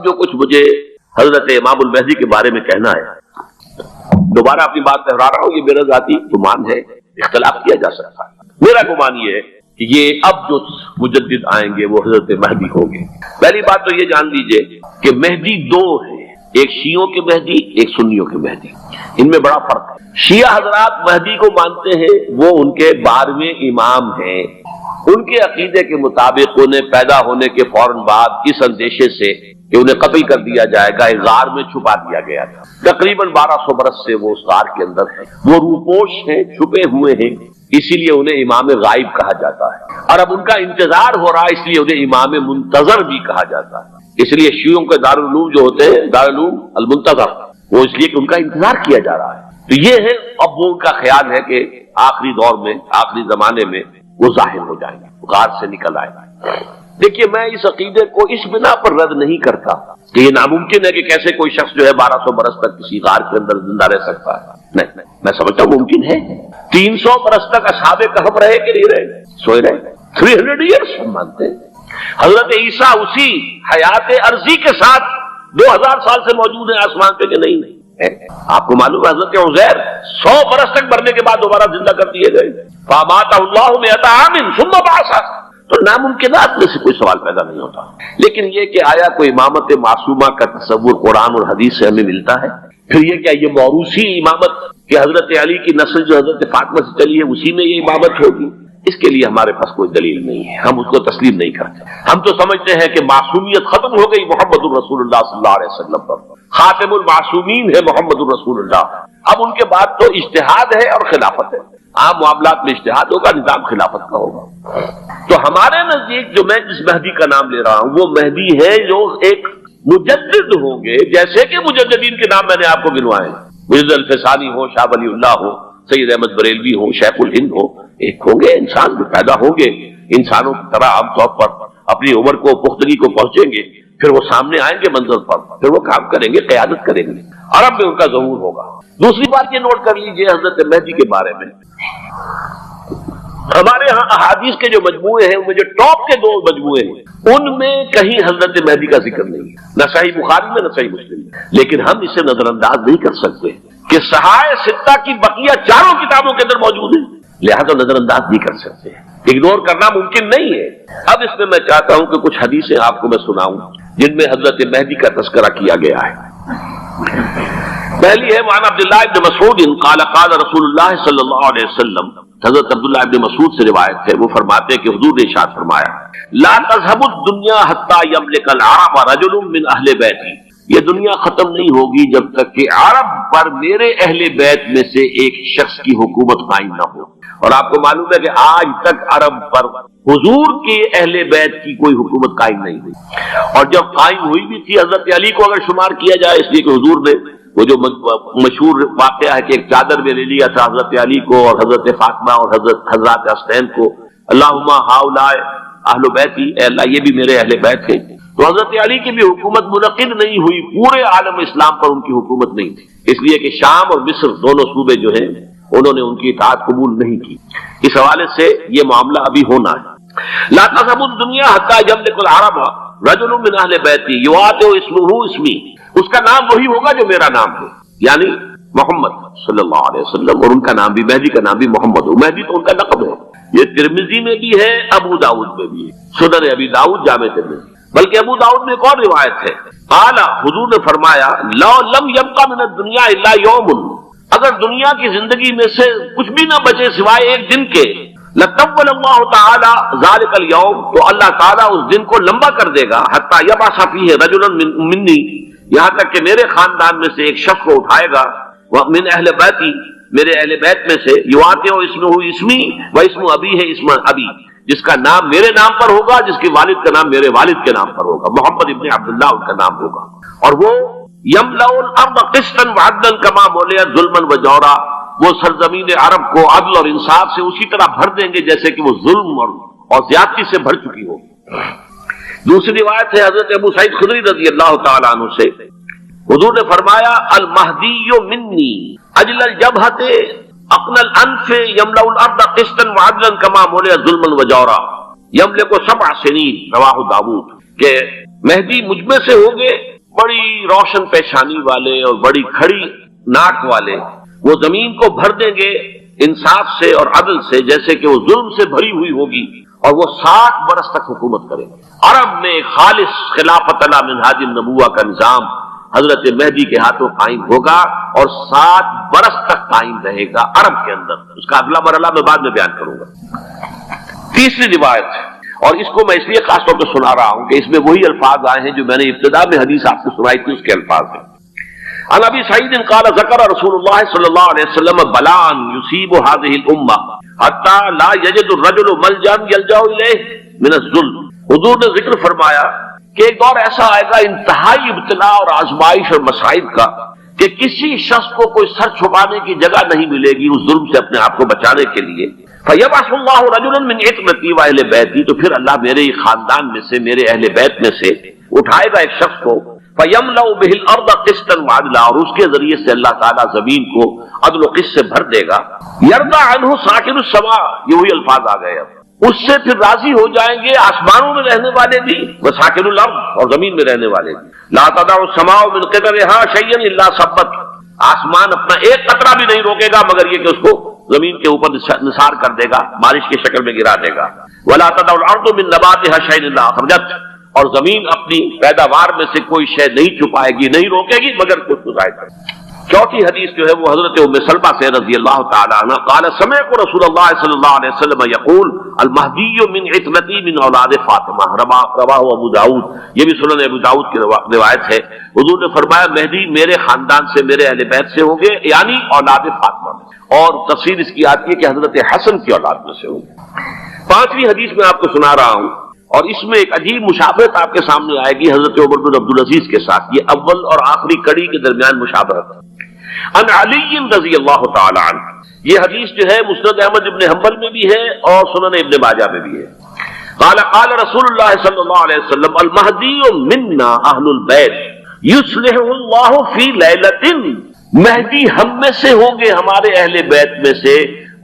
اب جو کچھ مجھے حضرت امام المہدی کے بارے میں کہنا ہے، دوبارہ اپنی بات دہرا رہا ہوں، یہ میرا ذاتی گمان ہے، اختلاف کیا جا سکتا ہے۔ میرا گمان یہ ہے کہ یہ اب جو مجدد آئیں گے وہ حضرت مہدی ہوں گے۔ پہلی بات تو یہ جان لیجئے کہ مہدی دو ہیں، ایک شیعوں کے مہدی، ایک سنیوں کے مہدی، ان میں بڑا فرق ہے۔ شیعہ حضرات مہدی کو مانتے ہیں، وہ ان کے 12ویں امام ہیں، ان کے عقیدے کے مطابق انہیں پیدا ہونے کے فوراً بعد اس اندیشے سے کہ انہیں قتل کر دیا جائے گا ایک غار میں چھپا دیا گیا تھا۔ تقریباً 1200 برس سے وہ اس غار کے اندر ہیں، وہ روپوش ہیں، چھپے ہوئے ہیں، اسی لیے انہیں امام غائب کہا جاتا ہے، اور اب ان کا انتظار ہو رہا ہے، اس لیے انہیں امام منتظر بھی کہا جاتا ہے۔ اس لیے شیعوں کے دارالعلوم جو ہوتے ہیں دارالعلوم المنتظر، وہ اس لیے کہ ان کا انتظار کیا جا رہا ہے۔ تو یہ ہے اب وہ ان کا خیال ہے کہ آخری دور میں، آخری زمانے میں وہ ظاہر ہو جائیں گے، غار سے نکل آئے گا۔ دیکھیے میں اس عقیدے کو اس بنا پر رد نہیں کرتا کہ یہ ناممکن ہے کہ کیسے کوئی شخص جو ہے 1200 برس تک کسی غار کے اندر زندہ رہ سکتا ہے، نہیں، میں سمجھتا ہوں ممکن ہے۔ 300 برس تک اصحاب کہف رہے کہ نہیں رہے، سوئے رہے، 300 ایئرس ہم مانتے ہیں۔ حضرت عیسیٰ اسی حیات عرضی کے ساتھ 2000 سال سے موجود ہیں آسمان پہ کہ نہیں؟ آپ کو معلوم ہے حضرت عزیر 100 برس تک مرنے کے بعد دوبارہ زندہ کر دیے گئے، فاماتہ اللہ 100 عام ثم بعثہ۔ تو ناممکنات میں سے کوئی سوال پیدا نہیں ہوتا، لیکن یہ کہ آیا کوئی امامت معصومہ کا تصور قرآن اور حدیث سے ہمیں ملتا ہے؟ پھر یہ کیا یہ موروثی امامت کہ حضرت علی کی نسل جو حضرت فاطمہ سے چلی ہے اسی میں یہ امامت ہوگی؟ اس کے لیے ہمارے پاس کوئی دلیل نہیں ہے، ہم اس کو تسلیم نہیں کرتے۔ ہم تو سمجھتے ہیں کہ معصومیت ختم ہو گئی محمد الرسول اللہ صلی اللہ علیہ وسلم پر، خاتم المعصومین ہے محمد الرسول اللہ۔ اب ان کے بعد تو اجتہاد ہے اور خلافت ہے، عام معاملات میں اجتہاد ہوگا، نظام خلافت کا ہوگا۔ تو ہمارے نزدیک جو میں جس مہدی کا نام لے رہا ہوں وہ مہدی ہے جو ایک مجدد ہوں گے، جیسے کہ مجددین کے نام میں نے آپ کو گنوائے، مجدد الفسانی ہو، شاہ ولی اللہ ہو، سید احمد بریلوی ہو، شیخ الہند ہو، ایک ہوں گے انسان جو پیدا ہوں گے انسانوں کی طرح عام طور پر اپنی عمر کو پختگی کو پہنچیں گے، پھر وہ سامنے آئیں گے منظر پر، پھر وہ کام کریں گے، قیادت کریں گے، عرب میں ان کا ظہور ہوگا۔ دوسری بات یہ نوٹ کر لیجئے حضرت مہدی کے بارے میں، ہمارے ہاں احادیث کے جو مجموعے ہیں ان میں جو ٹاپ کے 2 مجموعے ہیں ان میں کہیں حضرت مہدی کا ذکر نہیں ہے، نہ صحیح بخاری میں نہ صحیح مسلم میں، لیکن ہم اسے نظر انداز نہیں کر سکتے کہ صحائح ستہ کی بقیہ 4 کتابوں کے اندر موجود ہیں، لہذا نظر انداز نہیں کر سکتے، اگنور کرنا ممکن نہیں ہے۔ اب اس میں چاہتا ہوں کہ کچھ حدیثیں آپ کو میں سناؤں جن میں حضرت مہدی کا تذکرہ کیا گیا ہے۔ پہلی ہے وعن عبداللہ ابن مسعود قال قال رسول اللہ صلی اللہ علیہ وسلم، حضرت عبداللہ ابن مسعود سے روایت ہے، وہ فرماتے ہیں کہ حضور نے ارشاد فرمایا لا تذهب الدنيا حتى يملك العرب رجل من اہل بیتی، یہ دنیا ختم نہیں ہوگی جب تک کہ عرب پر میرے اہل بیت میں سے ایک شخص کی حکومت قائم نہ ہو۔ اور آپ کو معلوم ہے کہ آج تک عرب پر حضور کے اہل بیت کی کوئی حکومت قائم نہیں ہوئی، اور جب قائم ہوئی بھی تھی حضرت علی کو اگر شمار کیا جائے، اس لیے کہ حضور نے وہ جو مشہور واقعہ ہے کہ ایک چادر میں لے لیا تھا حضرت علی کو اور حضرت فاطمہ اور حضرت حسین کو، اللہم ہؤلاء اہل بیتی، اے اللہ یہ بھی میرے اہل بیت ہیں، تو حضرت علی کی بھی حکومت منعقد نہیں ہوئی، پورے عالم اسلام پر ان کی حکومت نہیں تھی، اس لیے کہ شام اور مصر دونوں صوبے جو ہیں انہوں نے ان کی اطاعت قبول نہیں کی۔ اس حوالے سے یہ معاملہ ابھی ہونا ہے۔ لا تذهب الدنيا حتى يملك العرب رجل من اہل بیتی یواطئ اسمہ اسمی، اس کا نام وہی ہوگا جو میرا نام ہے، یعنی محمد صلی اللہ علیہ وسلم، اور ان کا نام بھی مہدی کا نام بھی محمد ہو، مہدی تو ان کا لقب ہے، یہ ترمذی میں بھی ہے، ابو داؤد میں بھی ہے، سنن ابی داؤد جامع ترمذی، بلکہ ابو داؤد میں ایک اور روایت ہے، قال حضور نے فرمایا لو لم يبق من الدنيا الا يوم، اگر دنیا کی زندگی میں سے کچھ بھی نہ بچے سوائے ایک دن کے، لطول اللہ تعالی ذلک اليوم، تو اللہ تعالیٰ اس دن کو لمبا کر دے گا، حتی یبعث فیہ رجلا منی، یہاں تک کہ میرے خاندان میں سے ایک شخص کو اٹھائے گا، من اہل بیتی، میرے اہل بیت میں سے، یواطئ اسمہ اسمی و اسم ابی ہے اسم ابی، جس کا نام میرے نام پر ہوگا، جس کے والد کا نام میرے والد کے نام پر ہوگا، محمد ابن عبداللہ ان کا نام ہوگا، اور وہ یملأ الارض قسطا وعدلا کما ملئت ظلما وجورا، وہ سرزمین عرب کو عدل اور انصاف سے اسی طرح بھر دیں گے جیسے کہ وہ ظلم اور زیادتی سے بھر چکی ہو۔ دوسری روایت ہے حضرت ابو سعید خدری رضی اللہ تعالی عنہ سے، حضور نے فرمایا المہدی منی اجل الجبہۃ اقن الانف یملأ الارض قسطا وعدلا کما ملئت ظلما وجورا یملک 7 سنین، رواہ داؤد، کہ مہدی مجھ میں سے ہوں گے بڑی روشن پیشانی والے اور بڑی کھڑی ناک والے، وہ زمین کو بھر دیں گے انصاف سے اور عدل سے، جیسے کہ وہ ظلم سے بھری ہوئی ہوگی، اور وہ 60 برس تک حکومت کریں گے۔ عرب میں خالص خلافت علی منہاج النبوہ کا نظام حضرت مہدی کے ہاتھوں قائم ہوگا اور 60 برس تک قائم رہے گا عرب کے اندر۔ اس کا اگلا مرحلہ میں بعد میں بیان کروں گا۔ تیسری روایت، اور اس کو میں اس لیے خاص طور پہ سنا رہا ہوں کہ اس میں وہی الفاظ آئے ہیں جو میں نے ابتدا میں حدیث آپ کو سنائی تھی، اس کے الفاظ ہیں۔ عن ابی سعید قال ذکر رسول اللہ صلی اللہ علیہ وسلم بلان یصیب هذه الامہ حتی لا یجد الرجل ملجا یلجا الیہ من الظلم۔ حضور نے ذکر فرمایا کہ ایک دور ایسا آئے گا انتہائی ابتلا اور آزمائش اور مصائب کا کہ کسی شخص کو کوئی سر چھپانے کی جگہ نہیں ملے گی اس ظلم سے اپنے آپ کو بچانے کے لیے۔ فیبعث اللہ رجلا من عترتی واہل بیتی، تو پھر اللہ میرے خاندان میں سے، میرے اہل بیت میں سے اٹھائے گا ایک شخص کو، فیملأ به الارض قسطا وعدلا، اور اس کے ذریعے سے اللہ تعالیٰ زمین کو عدل و قسط سے بھر دے گا۔ یرضى عنہ ساکن السماء، یہ وہی الفاظ آ گئے اب، اس سے پھر راضی ہو جائیں گے آسمانوں میں رہنے والے بھی، وساکن الارض، اور زمین میں رہنے والے بھی۔ لا تدع السماء من قطرها شيئا الا ثبت، آسمان اپنا ایک قطرہ بھی نہیں روکے گا مگر یہ کہ اس کو زمین کے اوپر نثار کر دے گا، بارش کی شکل میں گرا دے گا۔ ولا تدع الارض من نباتها شيئا الا اخرجت، اور زمین اپنی پیداوار میں سے کوئی شے نہیں چھپائے گی، نہیں روکے گی مگر کچھ ظاہر کرے گی۔ چوتھی حدیث جو ہے وہ حضرت ام سلمہ سے رضی اللہ تعالی عنہ قال سمعت رسول اللہ صلی اللہ علیہ وسلم یقول المہدی من عترتی من اولاد فاطمہ، رواہ ابو داؤد، یہ بھی سنن ابو داؤد کی روایت ہے۔ حضور نے فرمایا مہدی میرے خاندان سے، میرے اہل بیت سے ہوں گے، یعنی اولاد فاطمہ میں، اور تفسیر اس کی آتی ہے کہ حضرت حسن کی اولاد میں سے ہوں گے۔ پانچویں حدیث میں آپ کو سنا رہا ہوں، اور اس میں ایک عجیب مشابہت آپ کے سامنے آئے گی حضرت عمر بن عبدالعزیز کے ساتھ، یہ اول اور آخری کڑی کے درمیان مشابہت ہے۔ ان علی رضی اللہ تعالی عنہ، یہ حدیث جو ہے مسند احمد ابن حنبل میں بھی ہے اور سنن ابن ماجہ میں بھی ہے۔ قال قال رسول اللہ صلی اللہ علیہ وسلم المہدی منا اہل البیت یصلح اللہ فی لیلۃ، مہدی ہم میں سے ہوں گے، ہمارے اہل بیت میں سے،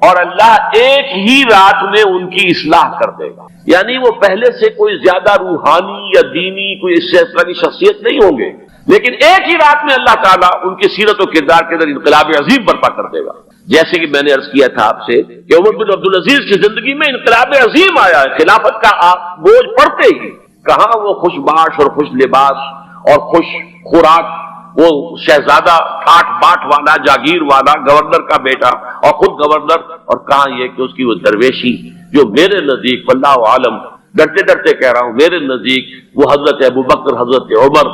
اور اللہ ایک ہی رات میں ان کی اصلاح کر دے گا، یعنی وہ پہلے سے کوئی زیادہ روحانی یا دینی کوئی اس طرح کی شخصیت نہیں ہوں گے، لیکن ایک ہی رات میں اللہ تعالیٰ ان کی سیرت و کردار کے اندر انقلاب عظیم برپا کر دے گا۔ جیسے کہ میں نے عرض کیا تھا آپ سے کہ عمر بن عبدالعزیز کی زندگی میں انقلاب عظیم آیا ہے، خلافت کا بوجھ پڑتے ہی کہاں وہ خوش باش اور خوش لباس اور خوش خوراک، وہ شہزادہ ٹھاٹ باٹ والا، جاگیر والا، گورنر کا بیٹا اور خود گورنر، اور کہاں یہ کہ اس کی وہ درویشی جو میرے نزدیک واللہ عالم، ڈرتے ڈرتے کہہ رہا ہوں، میرے نزدیک وہ حضرت ابوبکر، حضرت عمر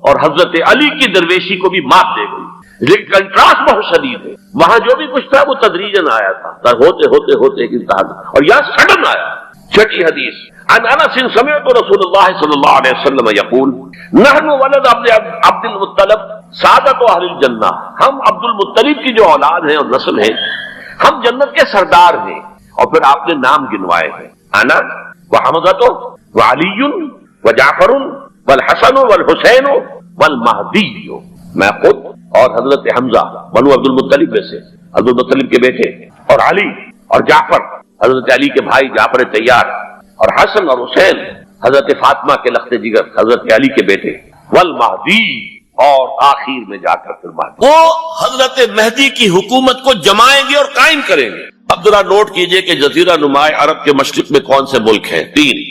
اور حضرت علی کی درویشی کو بھی مات دے گئی، لیکن کنٹراسٹ بہت شدید ہے۔ وہاں جو بھی کچھ تھا وہ تدریجاً آیا تھا، ہوتے ہوتے ہوتے ایک انتہا، اور یہاں سڈن آیا۔ چھٹی حدیث عن انس سمعت رسول اللہ صلی اللہ علیہ وسلم یقول نحن ولد عبد المطلب سعادت اہل الجنہ، ہم عبد المطلب کی جو اولاد ہیں اور نسل ہیں، ہم جنت کے سردار ہیں۔ اور پھر آپ نے نام گنوائے ہیں، انا وحمزۃ وعلی وجعفر والحسن والحسین والمہدی، میں خود اور حضرت حمزہ بنو عبد المطلب میں سے، عبد المطلب کے بیٹے، اور علی اور جعفر حضرت علی کے بھائی جعفر طیار، اور حسن اور حسین حضرت فاطمہ کے لخت جگر حضرت علی کے بیٹے، والمہدی، اور آخر میں جا کر پھر مہدی، وہ حضرت مہدی کی حکومت کو جمائیں گے اور قائم کریں گے۔ اب ذرا نوٹ کیجئے کہ جزیرہ نما عرب کے مشرق میں کون سے ملک ہیں؟ 3،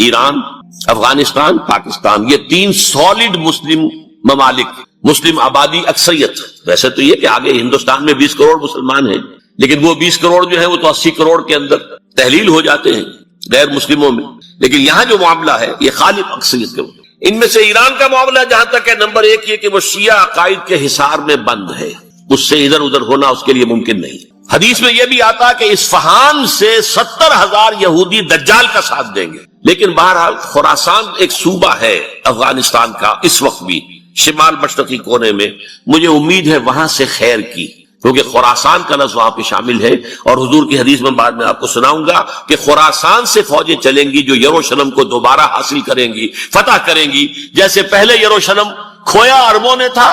ایران، افغانستان، پاکستان، یہ 3 سالڈ مسلم ممالک، مسلم آبادی اکثریت۔ ویسے تو یہ کہ آگے ہندوستان میں 20 کروڑ مسلمان ہیں، لیکن وہ 20 کروڑ جو ہے وہ تو 80 کروڑ کے اندر تحلیل ہو جاتے ہیں غیر مسلموں میں، لیکن یہاں جو معاملہ ہے یہ خالص اکثریت کے۔ ان میں سے ایران کا معاملہ جہاں تک ہے، نمبر 1 یہ کہ وہ شیعہ عقائد کے حصار میں بند ہے، اس سے ادھر ادھر ہونا اس کے لیے ممکن نہیں۔ حدیث میں یہ بھی آتا کہ اصفہان سے 70,000 یہودی دجال کا ساتھ دیں گے، لیکن بہرحال خراسان ایک صوبہ ہے افغانستان کا اس وقت بھی شمال مشرقی کونے میں، مجھے امید ہے وہاں سے خیر کی، کیونکہ خراسان کا لفظ وہاں پہ شامل ہے، اور حضور کی حدیث میں بعد میں آپ کو سناؤں گا کہ خراسان سے فوجیں چلیں گی جو یروشلم کو دوبارہ حاصل کریں گی، فتح کریں گی، جیسے پہلے یروشلم کھویا عربوں نے تھا،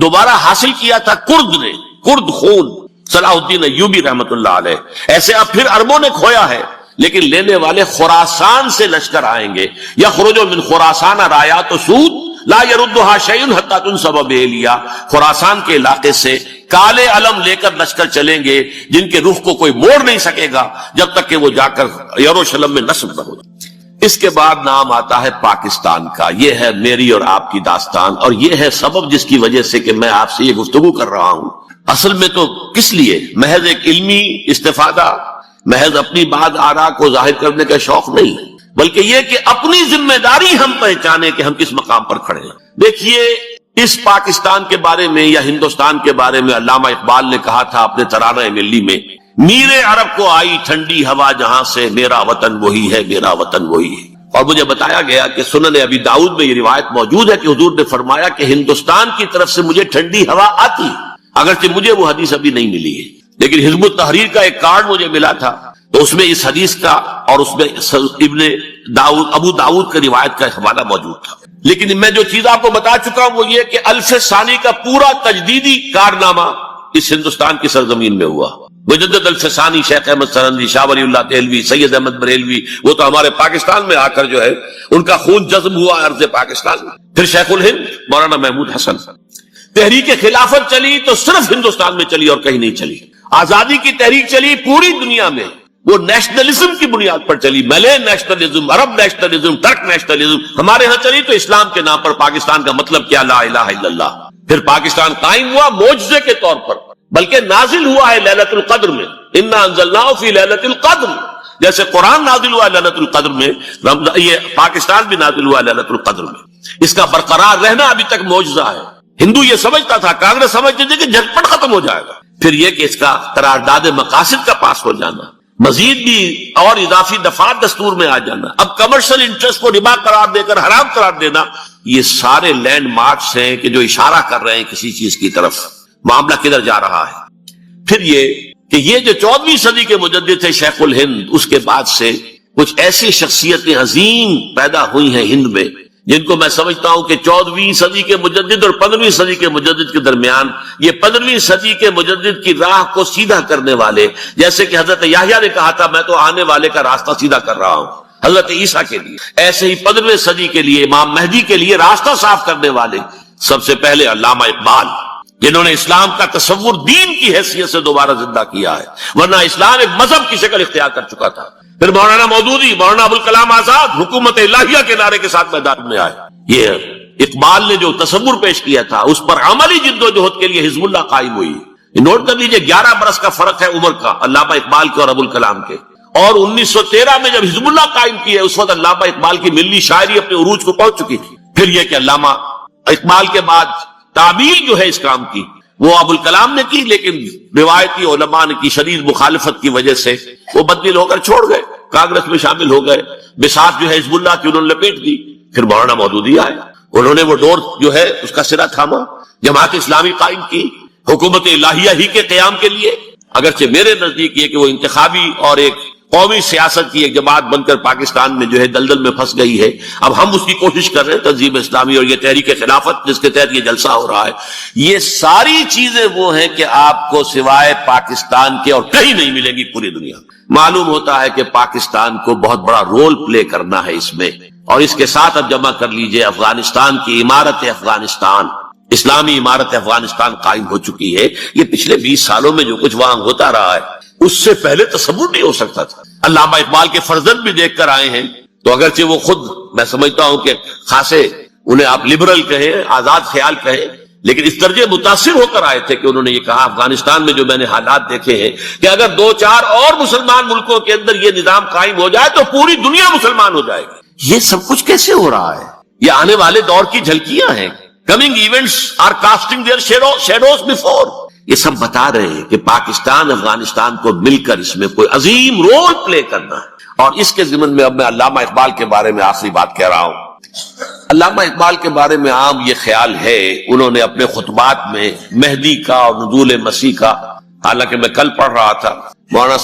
دوبارہ حاصل کیا تھا کرد نے، کرد خون صلاح الدین ایوبی رحمت اللہ علیہ، ایسے اب پھر عربوں نے کھویا ہے، لیکن لینے والے خراسان سے لشکر آئیں گے، یخرج من خراسان رایات و سود لا يردها شيء حتى تنصب بإيلیا، خراسان کے علاقے سے کالے علم لے کر لشکر چلیں گے جن کے رخ کو کوئی موڑ نہیں سکے گا جب تک کہ وہ جا کر یروشلم میں نصب نہ ہو۔ اس کے بعد نام آتا ہے پاکستان کا۔ یہ ہے میری اور آپ کی داستان، اور یہ ہے سبب جس کی وجہ سے کہ میں آپ سے یہ گفتگو کر رہا ہوں۔ اصل میں تو کس لیے؟ محض ایک علمی استفادہ، محض اپنی بات آراء کو ظاہر کرنے کا شوق نہیں، بلکہ یہ کہ اپنی ذمہ داری ہم پہچانے کہ ہم کس مقام پر کھڑے ہیں۔ دیکھیے، اس پاکستان کے بارے میں یا ہندوستان کے بارے میں علامہ اقبال نے کہا تھا اپنے ترانہ ملی میں، میرے عرب کو آئی ٹھنڈی ہوا جہاں سے، میرا وطن وہی ہے، میرا وطن وہی ہے۔ اور مجھے بتایا گیا کہ سنن ابی داؤد میں یہ روایت موجود ہے کہ حضور نے فرمایا کہ ہندوستان کی طرف سے مجھے ٹھنڈی ہوا آتی، اگرچہ مجھے وہ حدیث ابھی نہیں ملی ہے، لیکن حزب التحریر کا ایک کارڈ مجھے ملا تھا، تو اس میں اس حدیث کا اور اس میں ابو داؤد کا روایت کا حوالہ موجود تھا۔ لیکن میں جو چیز آپ کو بتا چکا ہوں وہ یہ کہ الف ثانی کا پورا تجدیدی کارنامہ اس ہندوستان کی سرزمین میں ہوا۔ مجدد الف ثانی شیخ احمد سرندی، شاہ ولی اللہ دہلوی، سید احمد بریلوی، وہ تو ہمارے پاکستان میں آ کر جو ہے ان کا خون جذب ہوا ارض پاکستان میں۔ پھر شیخ الہند مولانا محمود حسن۔ تحریک خلافت چلی تو صرف ہندوستان میں چلی اور کہیں نہیں چلی۔ آزادی کی تحریک چلی پوری دنیا میں، وہ نیشنلزم کی بنیاد پر چلی، ملے نیشنلزم، عرب نیشنلزم، ترک نیشنلزم۔ ہمارے ہاں چلی تو اسلام کے نام پر پاکستان کا مطلب کیا؟ لا الہ الا اللہ۔ پھر پاکستان قائم ہوا معجزے کے طور پر، بلکہ نازل ہوا ہے لیلۃ القدر میں، انا انزلناہ فی لیلۃ القدر، جیسے قرآن نازل ہوا لیلۃ القدر میں، یہ پاکستان بھی نازل ہوا لیلۃ القدر میں۔ اس کا برقرار رہنا ابھی تک معجزہ ہے۔ ہندو یہ سمجھتا تھا، کانگریس سمجھتی تھی کہ جھٹپٹ ختم ہو جائے گا۔ پھر یہ کہ اس کا قرارداد مقاصد کا پاس ہو جانا، مزید بھی اور اضافی دفعات دستور میں آ جانا، اب کمرشل انٹرسٹ کو ربا قرار دے کر حرام قرار دینا، یہ سارے لینڈ مارکس ہیں کہ جو اشارہ کر رہے ہیں کسی چیز کی طرف، معاملہ کدھر جا رہا ہے۔ پھر یہ کہ یہ جو 14ویں صدی کے مجدد تھے شیخ الہند، اس کے بعد سے کچھ ایسی شخصیتیں عظیم پیدا ہوئی ہیں ہند میں، جن کو میں سمجھتا ہوں کہ 14ویں صدی کے مجدد اور 15ویں صدی کے مجدد کے درمیان، یہ 15ویں صدی کے مجدد کی راہ کو سیدھا کرنے والے، جیسے کہ حضرت یحییٰ نے کہا تھا میں تو آنے والے کا راستہ سیدھا کر رہا ہوں حضرت عیسیٰ کے لیے، ایسے ہی 15ویں صدی کے لیے امام مہدی کے لیے راستہ صاف کرنے والے سب سے پہلے علامہ اقبال، جنہوں نے اسلام کا تصور دین کی حیثیت سے دوبارہ زندہ کیا ہے، ورنہ اسلام ایک مذہب کی شکل اختیار کر چکا تھا۔ پھر مولانا مودودی، مولانا ابوالکلام آزاد حکومت الہیہ کے نعرے کے ساتھ میدان میں آئے۔ یہ اقبال نے جو تصور پیش کیا تھا اس پر عملی جد و جہد کے لیے حزب اللہ قائم ہوئی۔ نوٹ کر لیجئے 11 برس کا فرق ہے عمر کا علامہ اقبال کے اور ابوالکلام کے، اور 1913 میں جب حزب اللہ قائم کی ہے اس وقت علامہ اقبال کی ملی شاعری اپنے عروج کو پہنچ چکی تھی۔ پھر یہ کہ علامہ اقبال کے بعد تعمیل جو ہے اس کام کی وہ ابوالکلام نے کی، لیکن روایتی علماء نے کی شدید مخالفت کی وجہ سے وہ بدل ہو کر چھوڑ گئے، کانگریس میں شامل ہو گئے، بساط جو ہے حزب اللہ کی انہوں نے لپیٹ دی۔ پھر مولانا مودودی آئے، انہوں نے وہ ڈور جو ہے اس کا سرا تھاما، جماعت اسلامی قائم کی حکومت الہیہ ہی کے قیام کے لیے، اگرچہ میرے نزدیک یہ کہ وہ انتخابی اور ایک قومی سیاست کی ایک جماعت بن کر پاکستان میں جو ہے دلدل میں پھنس گئی ہے۔ اب ہم اس کی کوشش کر رہے ہیں، تنظیم اسلامی اور یہ تحریک خلافت جس کے تحت یہ جلسہ ہو رہا ہے، یہ ساری چیزیں وہ ہیں کہ آپ کو سوائے پاکستان کے اور کہیں نہیں ملیں گی پوری دنیا۔ معلوم ہوتا ہے کہ پاکستان کو بہت بڑا رول پلے کرنا ہے اس میں، اور اس کے ساتھ اب جمع کر لیجئے افغانستان کی عمارت افغانستان، اسلامی عمارت افغانستان قائم ہو چکی ہے۔ یہ پچھلے 20 سالوں میں جو کچھ وہاں ہوتا رہا ہے اس سے پہلے تصور نہیں ہو سکتا تھا۔ علامہ اقبال کے فرزند بھی دیکھ کر آئے ہیں، تو اگرچہ وہ خود میں سمجھتا ہوں کہ خاصے انہیں آپ لبرل کہیں، آزاد خیال کہیں، لیکن اس درجے متاثر ہو کر آئے تھے کہ انہوں نے یہ کہا افغانستان میں جو میں نے حالات دیکھے ہیں کہ اگر 2-4 اور مسلمان ملکوں کے اندر یہ نظام قائم ہو جائے تو پوری دنیا مسلمان ہو جائے گی۔ یہ سب کچھ کیسے ہو رہا ہے؟ یہ آنے والے دور کی جھلکیاں ہیں۔ Coming events are casting their shadows before. یہ سب بتا رہے ہیں کہ پاکستان افغانستان کو مل کر اس میں کوئی عظیم رول پلے کرنا ہے، اور اس کے ضمن میں اب میں علامہ اقبال کے بارے میں آخری بات کہہ رہا ہوں۔ علامہ اقبال کے بارے میں عام یہ خیال ہے، انہوں نے اپنے خطبات میں مہدی کا اور نزول مسیح کا، حالانکہ میں کل پڑھ رہا تھا مولانا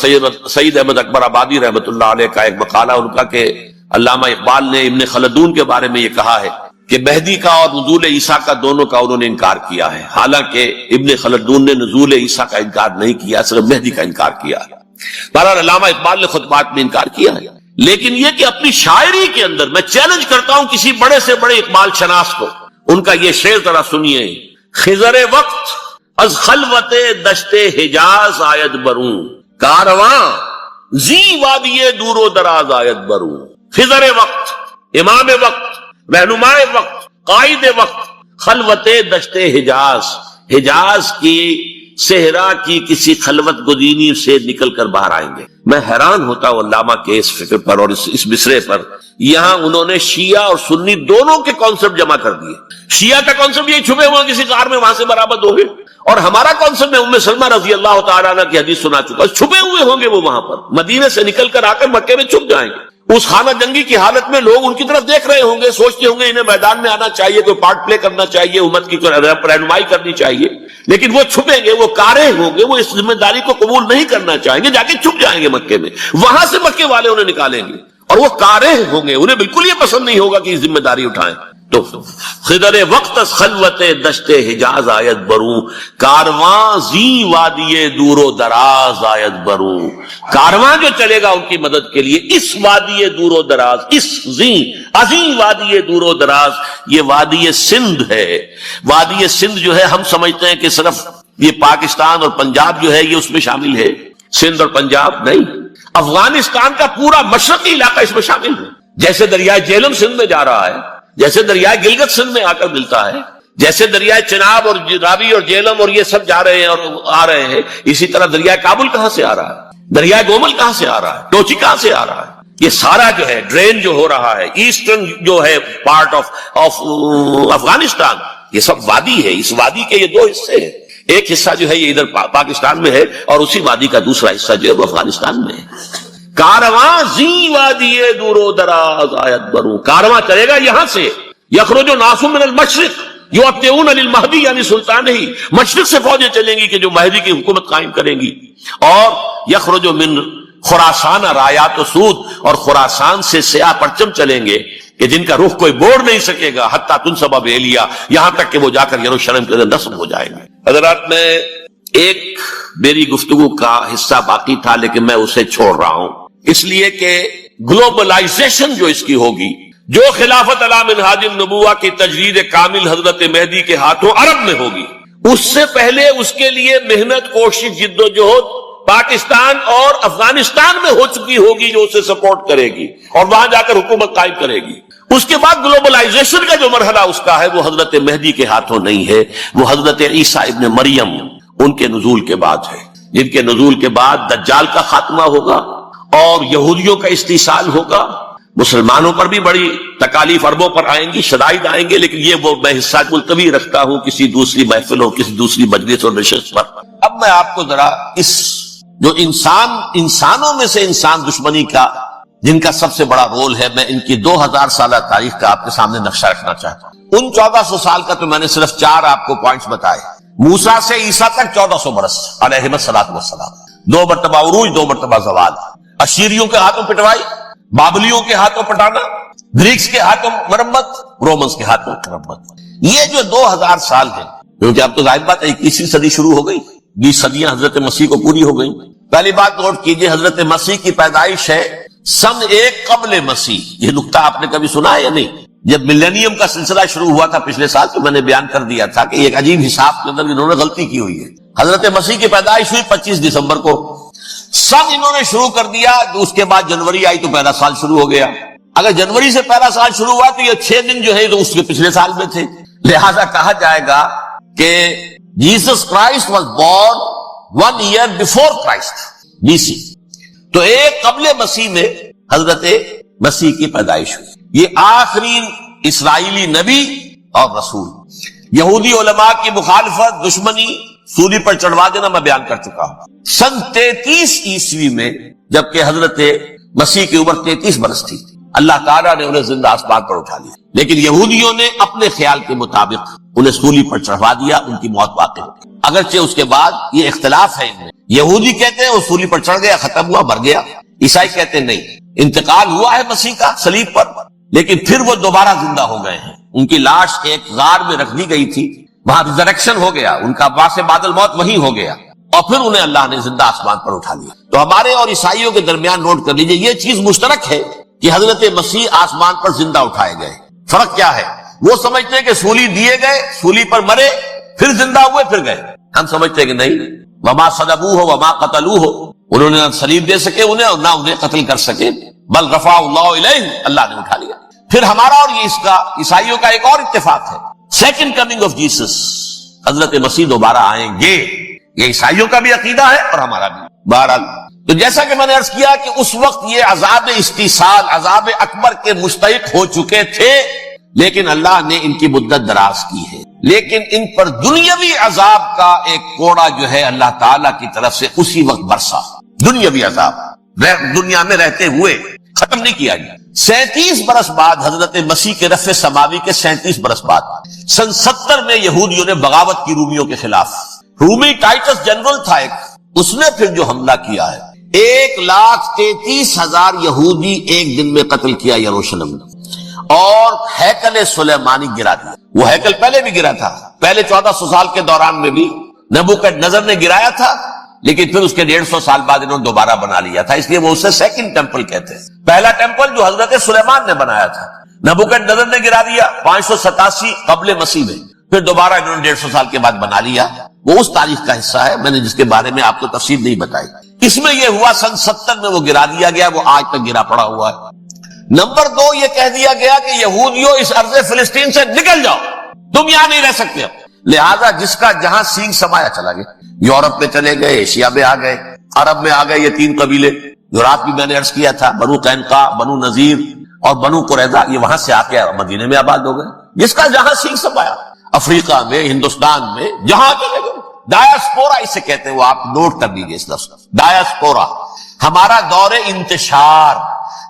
سید احمد اکبر آبادی رحمۃ اللہ علیہ کا ایک مقالہ ان کا کہ علامہ اقبال نے ابن خلدون کے بارے میں یہ کہا ہے کہ مہدی کا اور نزول عیسیٰ کا دونوں کا انہوں نے انکار کیا ہے، حالانکہ ابن خلدون نے نزول عیسیٰ کا انکار نہیں کیا، صرف مہدی کا انکار کیا ہے۔ بہرحال علامہ اقبال نے خطبات میں انکار کیا ہے، لیکن یہ کہ اپنی شاعری کے اندر میں چیلنج کرتا ہوں کسی بڑے سے بڑے اقبال شناس کو، ان کا یہ شعر ذرا سنیے. خضر وقت از خلوت دشت حجاز آیت بروں، کارواں زی وادی دور و دراز آیت بروں. خضر وقت، امام وقت، رہنمائے وقت، قائد وقت، خلوت دشت حجاز، حجاز کی صحرا کی کسی خلوت گزینی سے نکل کر باہر آئیں گے. میں حیران ہوتا ہوں علامہ کے اس فکر پر اور اس مصرے پر. یہاں انہوں نے شیعہ اور سنی دونوں کے کانسیپٹ جمع کر دیے. شیعہ کا کانسیپٹ یہ چھپے ہوئے کسی غار میں وہاں سے برآمد ہوں گے، اور ہمارا کانسیپٹ میں ام سلمہ رضی اللہ تعالیٰ عنہ کی حدیث سنا چکا، چھپے ہوئے ہوں گے وہ وہاں پر، مدینے سے نکل کر آ کر مکے میں چھپ جائیں گے. اس خانہ جنگی کی حالت میں لوگ ان کی طرف دیکھ رہے ہوں گے، سوچتے ہوں گے انہیں میدان میں آنا چاہیے، کوئی پارٹ پلے کرنا چاہیے، امت کی رہنمائی کرنی چاہیے، لیکن وہ چھپیں گے، وہ کارے ہوں گے، وہ اس ذمہ داری کو قبول نہیں کرنا چاہیں گے، جا کے چھپ جائیں گے مکے میں. وہاں سے مکے والے انہیں نکالیں گے اور وہ کارے ہوں گے، انہیں بالکل یہ پسند نہیں ہوگا کہ یہ ذمہ داری اٹھائیں. تو خضر وقت از خلوت دشت حجاز آیت بروں، کارواں زی وادی دور و دراز آیت بروں. کارواں جو چلے گا ان کی مدد کے لیے اس وادی دور و دراز، اس زی عظیم وادی دور و دراز، یہ وادی سندھ ہے. وادی سندھ جو ہے ہم سمجھتے ہیں کہ صرف یہ پاکستان اور پنجاب جو ہے یہ اس میں شامل ہے. سندھ اور پنجاب نہیں، افغانستان کا پورا مشرقی علاقہ اس میں شامل ہے. جیسے دریائے جیلم سندھ میں جا رہا ہے، جیسے دریائے گلگت سندھ میں آ کر ملتا ہے، جیسے دریائے چناب اور راوی اور جیلم اور یہ سب جا رہے ہیں اور آ رہے ہیں، اسی طرح دریائے کابل کہاں سے آ رہا ہے، دریائے گومل کہاں سے آ رہا ہے، ٹوچی کہاں سے آ رہا ہے. یہ سارا جو ہے ڈرین جو ہو رہا ہے، ایسٹرن جو ہے پارٹ آف افغانستان، یہ سب وادی ہے. اس وادی کے یہ دو حصے ہیں، ایک حصہ جو ہے یہ ادھر پاکستان میں ہے اور اسی وادی کا دوسرا حصہ جو ہے وہ افغانستان میں ہے. کارواں زی وادی دور و دراز آیت بروں، کارواں چلے گا یہاں سے. یخرج ناس من المشرق یؤتون للمہدی، یعنی سلطان ہی مشرق سے فوجیں چلیں گی کہ جو مہدی کی حکومت قائم کریں گی. اور یخرج من خراسان رایات و سود، اور خراسان سے سیاہ پرچم چلیں گے کہ جن کا رخ کوئی موڑ نہیں سکے گا، حتیٰ تنصب بیلیا، یہاں تک کہ وہ جا کر یروشلم کے اندر نصب ہو جائیں گے. حضرات، میں ایک میری گفتگو کا حصہ باقی تھا لیکن میں اسے چھوڑ رہا ہوں، اس لیے کہ گلوبلائزیشن جو اس کی ہوگی، جو خلافت علی منہاج النبوہ کی تجرید کامل حضرت مہدی کے ہاتھوں عرب میں ہوگی، اس سے پہلے اس کے لیے محنت، کوشش، جد و جہد پاکستان اور افغانستان میں ہو چکی ہوگی جو اسے سپورٹ کرے گی اور وہاں جا کر حکومت قائم کرے گی. اس کے بعد گلوبلائزیشن کا جو مرحلہ اس کا ہے وہ حضرت مہدی کے ہاتھوں نہیں ہے، وہ حضرت عیسیٰ ابن مریم ان کے نزول کے بعد ہے، جن کے نزول کے بعد دجال کا خاتمہ ہوگا اور یہودیوں کا استحصال ہوگا. مسلمانوں پر بھی بڑی تکالیف اربوں پر آئیں گی، شدائد آئیں گے، لیکن یہ وہ میں حصہ ملتوی رکھتا ہوں کسی دوسری محفل ہو، کسی دوسری مجلس اور نشست پر. اب میں آپ کو ذرا اس جو انسانوں میں سے انسان دشمنی کا جن کا سب سے بڑا رول ہے، میں ان کی 2000 سالہ تاریخ کا آپ کے سامنے نقشہ رکھنا چاہتا ہوں. ان 1400 سال کا تو میں نے صرف 4 آپ کو پوائنٹس بتائے. موسیٰ سے عیسیٰ تک 1400 برس علیہ الصلوۃ والسلام، 2 مرتبہ عروج، 2 مرتبہ زوال، اشیریوں کے ہاتھوں پٹوائی، بابلیوں کے ہاتھوں پٹانا، گریکس کے ہاتھوں مرمت، رومنس کے ہاتھوں مرمت. یہ جو 2000 سال ہیں، کیونکہ اب تو ظاہر بات ہے 21ویں صدی شروع ہو گئی، 20 صدیاں حضرت مسیح کو پوری ہو گئی. پہلی بات نوٹ کیجئے، حضرت مسیح کی پیدائش ہے سن 1 قبل مسیح. یہ نقطہ آپ نے کبھی سنا ہے یا نہیں؟ جب ملینیم کا سلسلہ شروع ہوا تھا پچھلے سال تو میں نے بیان کر دیا تھا کہ ایک عجیب حساب کے اندر انہوں نے غلطی کی ہوئی ہے. حضرت مسیح کی پیدائش ہوئی 25 دسمبر کو، سن انہوں نے شروع کر دیا، اس کے بعد جنوری آئی تو پہلا سال شروع ہو گیا. اگر جنوری سے پہلا سال شروع ہوا تو یہ 6 دن جو ہے تو اس کے پچھلے سال میں تھے. لہذا کہا جائے گا کہ Jesus Christ was born 1 year before Christ BC. تو 1 قبل مسیح میں حضرت مسیح کی پیدائش ہوئی. یہ آخری اسرائیلی نبی اور رسول. یہودی علماء کی مخالفت، دشمنی، سولی پر چڑھوا دینا میں بیان کر چکا ہوں. سن 33 عیسوی میں جبکہ حضرت مسیح کی عمر 33 برس تھی، اللہ تعالیٰ نے انہیں زندہ آسمان پر اٹھا لیا، لیکن یہودیوں نے اپنے خیال کے مطابق انہیں سولی پر چڑھوا دیا، ان کی موت واقع ہو گئی. اگرچہ اس کے بعد یہ اختلاف ہے ان میں، یہودی کہتے ہیں وہ سولی پر چڑھ گیا، ختم ہوا، مر گیا. عیسائی کہتے ہیں نہیں، انتقال ہوا ہے مسیح کا صلیب پر، لیکن پھر وہ دوبارہ زندہ ہو گئے ہیں. ان کی لاش ایک غار میں رکھ دی گئی تھی، وہاں ریزریکشن ہو گیا، ان کا باعث بعد الموت وہی ہو گیا اور پھر انہیں اللہ نے زندہ آسمان پر اٹھا لیا. تو ہمارے اور عیسائیوں کے درمیان نوٹ کر لیجئے، یہ چیز مشترک ہے کہ حضرت مسیح آسمان پر زندہ اٹھائے گئے. فرق کیا ہے؟ وہ سمجھتے ہیں کہ سولی دیے گئے، سولی پر مرے، پھر زندہ ہوئے، پھر گئے. ہم سمجھتے ہیں کہ نہیں، وما صلبوہ وما قتلوہ، انہوں نے نہ صلیب دے سکے انہیں اور نہ انہیں قتل کر سکے، بل رفع اللہ الیہ، اللہ نے اٹھا لیا. پھر ہمارا اور یہ اس کا عیسائیوں کا ایک اور اتفاق ہے، سیکنڈ کمنگ آف جیسس، حضرت مسیح دوبارہ آئیں گے. یہ عیسائیوں کا بھی عقیدہ ہے اور ہمارا بھی. بہرحال تو جیسا کہ میں نے عرض کیا کہ اس وقت یہ عذاب استیصال، عذاب اکبر کے مستحق ہو چکے تھے، لیکن اللہ نے ان کی مدت دراز کی ہے. لیکن ان پر دنیاوی عذاب کا ایک کوڑا جو ہے اللہ تعالیٰ کی طرف سے اسی وقت برسا. دنیاوی عذاب دنیا میں رہتے ہوئے ختم نہیں کیا گیا. 37 برس بعد حضرت مسیح کے رفع سماوی کے 37 برس بعد سن 70 میں یہودیوں نے بغاوت کی رومیوں کے خلاف. رومی ٹائٹس جنرل تھا ایک، اس نے پھر جو حملہ کیا ہے 1,33,000 یہودی ایک دن میں قتل کیا یروشلم میں، اور ہیکل سلیمانی گرا دیا. وہ ہیکل پہلے بھی گرا تھا، پہلے 1400 سال کے دوران میں بھی نبوکدنضر نے گرایا تھا، لیکن پھر اس کے 150 سال بعد انہوں نے دوبارہ بنا لیا تھا، اس لیے وہ اسے سیکنڈ ٹیمپل کہتے ہیں. پہلا ٹیمپل جو حضرت سلیمان نے بنایا تھا، نبوکدنضر نے گرا دیا 587 قبل مسیح میں، پھر دوبارہ انہوں نے 150 سال کے بعد بنا لیا. وہ اس تاریخ کا حصہ ہے، میں نے جس کے بارے میں آپ کو تفصیل نہیں بتائی. اس میں یہ ہوا سن 70 میں وہ گرا دیا گیا، وہ آج تک گرا پڑا ہوا ہے. نمبر 2 یہ کہہ دیا گیا کہ یہودیوں اس ارض فلسطین سے نکل جاؤ، تم یہاں نہیں رہ سکتے. لہذا جس کا جہاں سینگ سمایا چلا گیا. یورپ میں چلے گئے، ایشیا میں آ گئے، عرب میں آ گئے. یہ 3 قبیلے جو رات بھی میں نے عرض کیا تھا، بنو قینقاع، بنو نذیر اور بنو قریظہ، یہ وہاں سے آ کے مدینے میں آباد ہو گئے. جس کا جہاں سینگ سمایا، افریقہ میں، ہندوستان میں، جہاں چلے گئے. ڈایاسپورا اسے کہتے ہیں، وہ آپ نوٹ کر لیجیے اس لفظ ڈایاسپورا. ہمارا دور انتشار،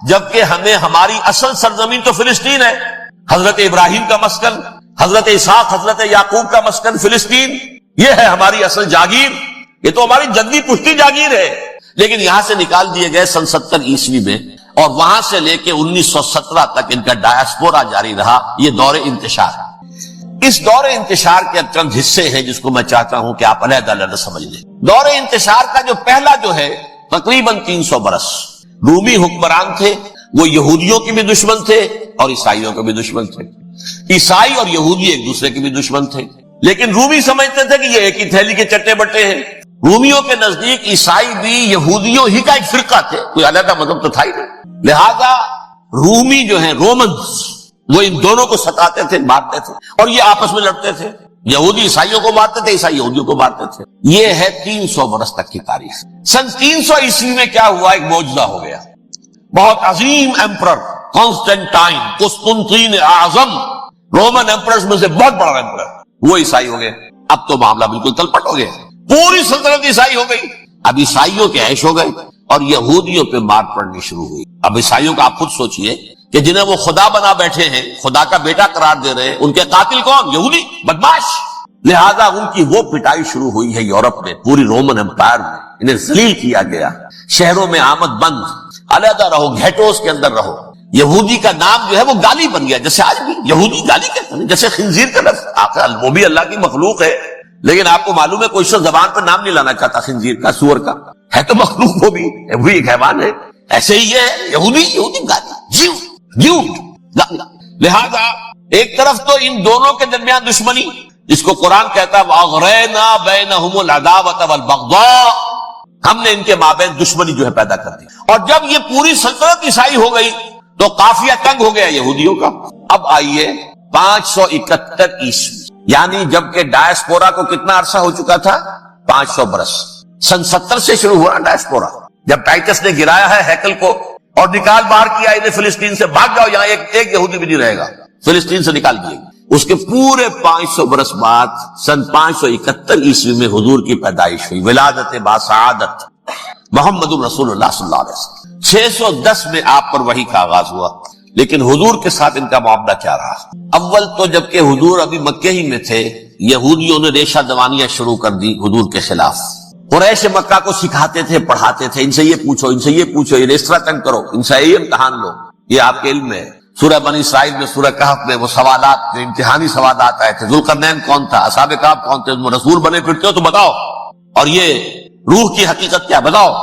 جبکہ ہمیں ہماری اصل سرزمین تو فلسطین ہے، حضرت ابراہیم کا مسکن، حضرت اسحاق، حضرت یعقوب کا مسکن فلسطین، یہ ہے ہماری اصل جاگیر، یہ تو ہماری جدی پشتی جاگیر ہے. لیکن یہاں سے نکال دیے گئے سن 70 عیسوی میں، اور وہاں سے لے کے 1917 تک ان کا ڈایاسپورا جاری رہا. یہ دور انتشار. اس دور انتشار کے چند حصے ہیں جس کو میں چاہتا ہوں کہ آپ علیحدہ علیحدہ سمجھ لیں. دور انتشار کا جو پہلا جو ہے تقریباً 300 برس رومی حکمران تھے. وہ یہودیوں کے بھی دشمن تھے اور عیسائیوں کے بھی دشمن تھے. عیسائی اور یہودی ایک دوسرے کے بھی دشمن تھے، لیکن رومی سمجھتے تھے کہ یہ ایک ہی تھیلی کے چٹے بٹے ہیں. رومیوں کے نزدیک عیسائی بھی یہودیوں ہی کا ایک فرقہ تھے، کوئی علیحدہ مذہب تو تھا ہی نہیں. لہذا رومی جو ہیں رومنز، وہ ان دونوں کو ستاتے تھے، مارتے تھے، اور یہ آپس میں لڑتے تھے. یہودی عیسائیوں کو مارتے تھے، عیسائی یہودیوں کو مارتے تھے. یہ ہے 300 برس تک کی تاریخ. سن 300 عیسوی میں کیا ہوا؟ ایک معجزہ ہو گیا. بہت عظیم ایمپرر کانسٹینٹائن، قسطنطین اعظم، رومن ایمپررز میں سے بہت بڑا ایمپرر، وہ عیسائی ہو گئے. اب تو معاملہ بالکل تلپٹ ہو گیا، پوری سلطنت عیسائی ہو گئی. اب عیسائیوں کے عیش ہو گئے اور یہودیوں پہ مار پڑنی شروع ہوئی. اب عیسائیوں کا آپ خود سوچئے کہ جنہیں وہ خدا بنا بیٹھے ہیں، خدا کا بیٹا قرار دے رہے ہیں، ان کے قاتل کون؟ یہودی، بدماش. لہذا ان کی وہ پٹائی شروع ہوئی ہے یورپ میں، پوری رومن امپائر میں. انہیں ذلیل کیا گیا، شہروں میں آمد بند، علیحدہ رہو، گھیٹوز کے اندر رہو. یہودی کا نام جو ہے وہ گالی بن گیا، جیسے آج بھی یہودی گالی کہتے ہیں، جیسے خنزیر کا لفظ. آخر وہ بھی اللہ کی مخلوق ہے، لیکن آپ کو معلوم ہے کوئی شخص زبان پہ نام نہیں لانا چاہتا خنزیر کا، سور کا. ہے تو مخلوق، وہ بھی ایک حیوان ہے. ایسے ہی یہ ہے یہودی گالی، جیو. لہذا ایک طرف تو ان دونوں کے درمیان دشمنی، جس کو قرآن کہتا ہے وَأَغْرَيْنَا بَيْنَهُمُ الْعَدَاوَةَ وَالْبَغْضَاءَ، ہم نے ان کے مابین دشمنی جو ہے پیدا کر دی. اور جب یہ پوری سلطنت عیسائی ہو گئی تو قافیہ تنگ ہو گیا یہودیوں کا. اب آئیے 571 عیسوی، یعنی جبکہ ڈایاسپورا کو کتنا عرصہ ہو چکا تھا؟ 500 برس. سن 70 سے شروع ہوا ڈایاسپورا، جب ٹائٹس نے گرایا ہے ہیکل کو اور نکال باہر کیا انہیں فلسطین سے. بھاگ جاؤ، یہاں ایک یہودی بھی نہیں رہے گا، فلسطین سے نکال دیے. اس کے پورے 500 برس بعد سن 571 عیسوی میں حضور کی پیدائش ہوئی، ولادت باسعادت محمد رسول اللہ صلی اللہ علیہ وسلم. 610 میں آپ پر وحی کا آغاز ہوا. لیکن حضور کے ساتھ ان کا معاملہ کیا رہا؟ اول تو جبکہ حضور ابھی مکے ہی میں تھے، یہودیوں نے ریشہ دوانیاں شروع کر دی حضور کے خلاف. قریش مکہ کو سکھاتے تھے، پڑھاتے تھے، ان سے یہ پوچھو، ان سے یہ پوچھو، یہ اس طرح تنگ کرو، ان سے یہ امتحان لو. یہ آپ کے علم میں سورہ بنی اسرائیل میں، سورہ کہف میں وہ سوالات، جو امتحانی سوالات آئے تھے. ذوالقرنین کون تھا؟ اصحاب کہف کون تھے؟ رسول بنے پھرتے ہو تو بتاؤ، اور یہ روح کی حقیقت کیا بتاؤ.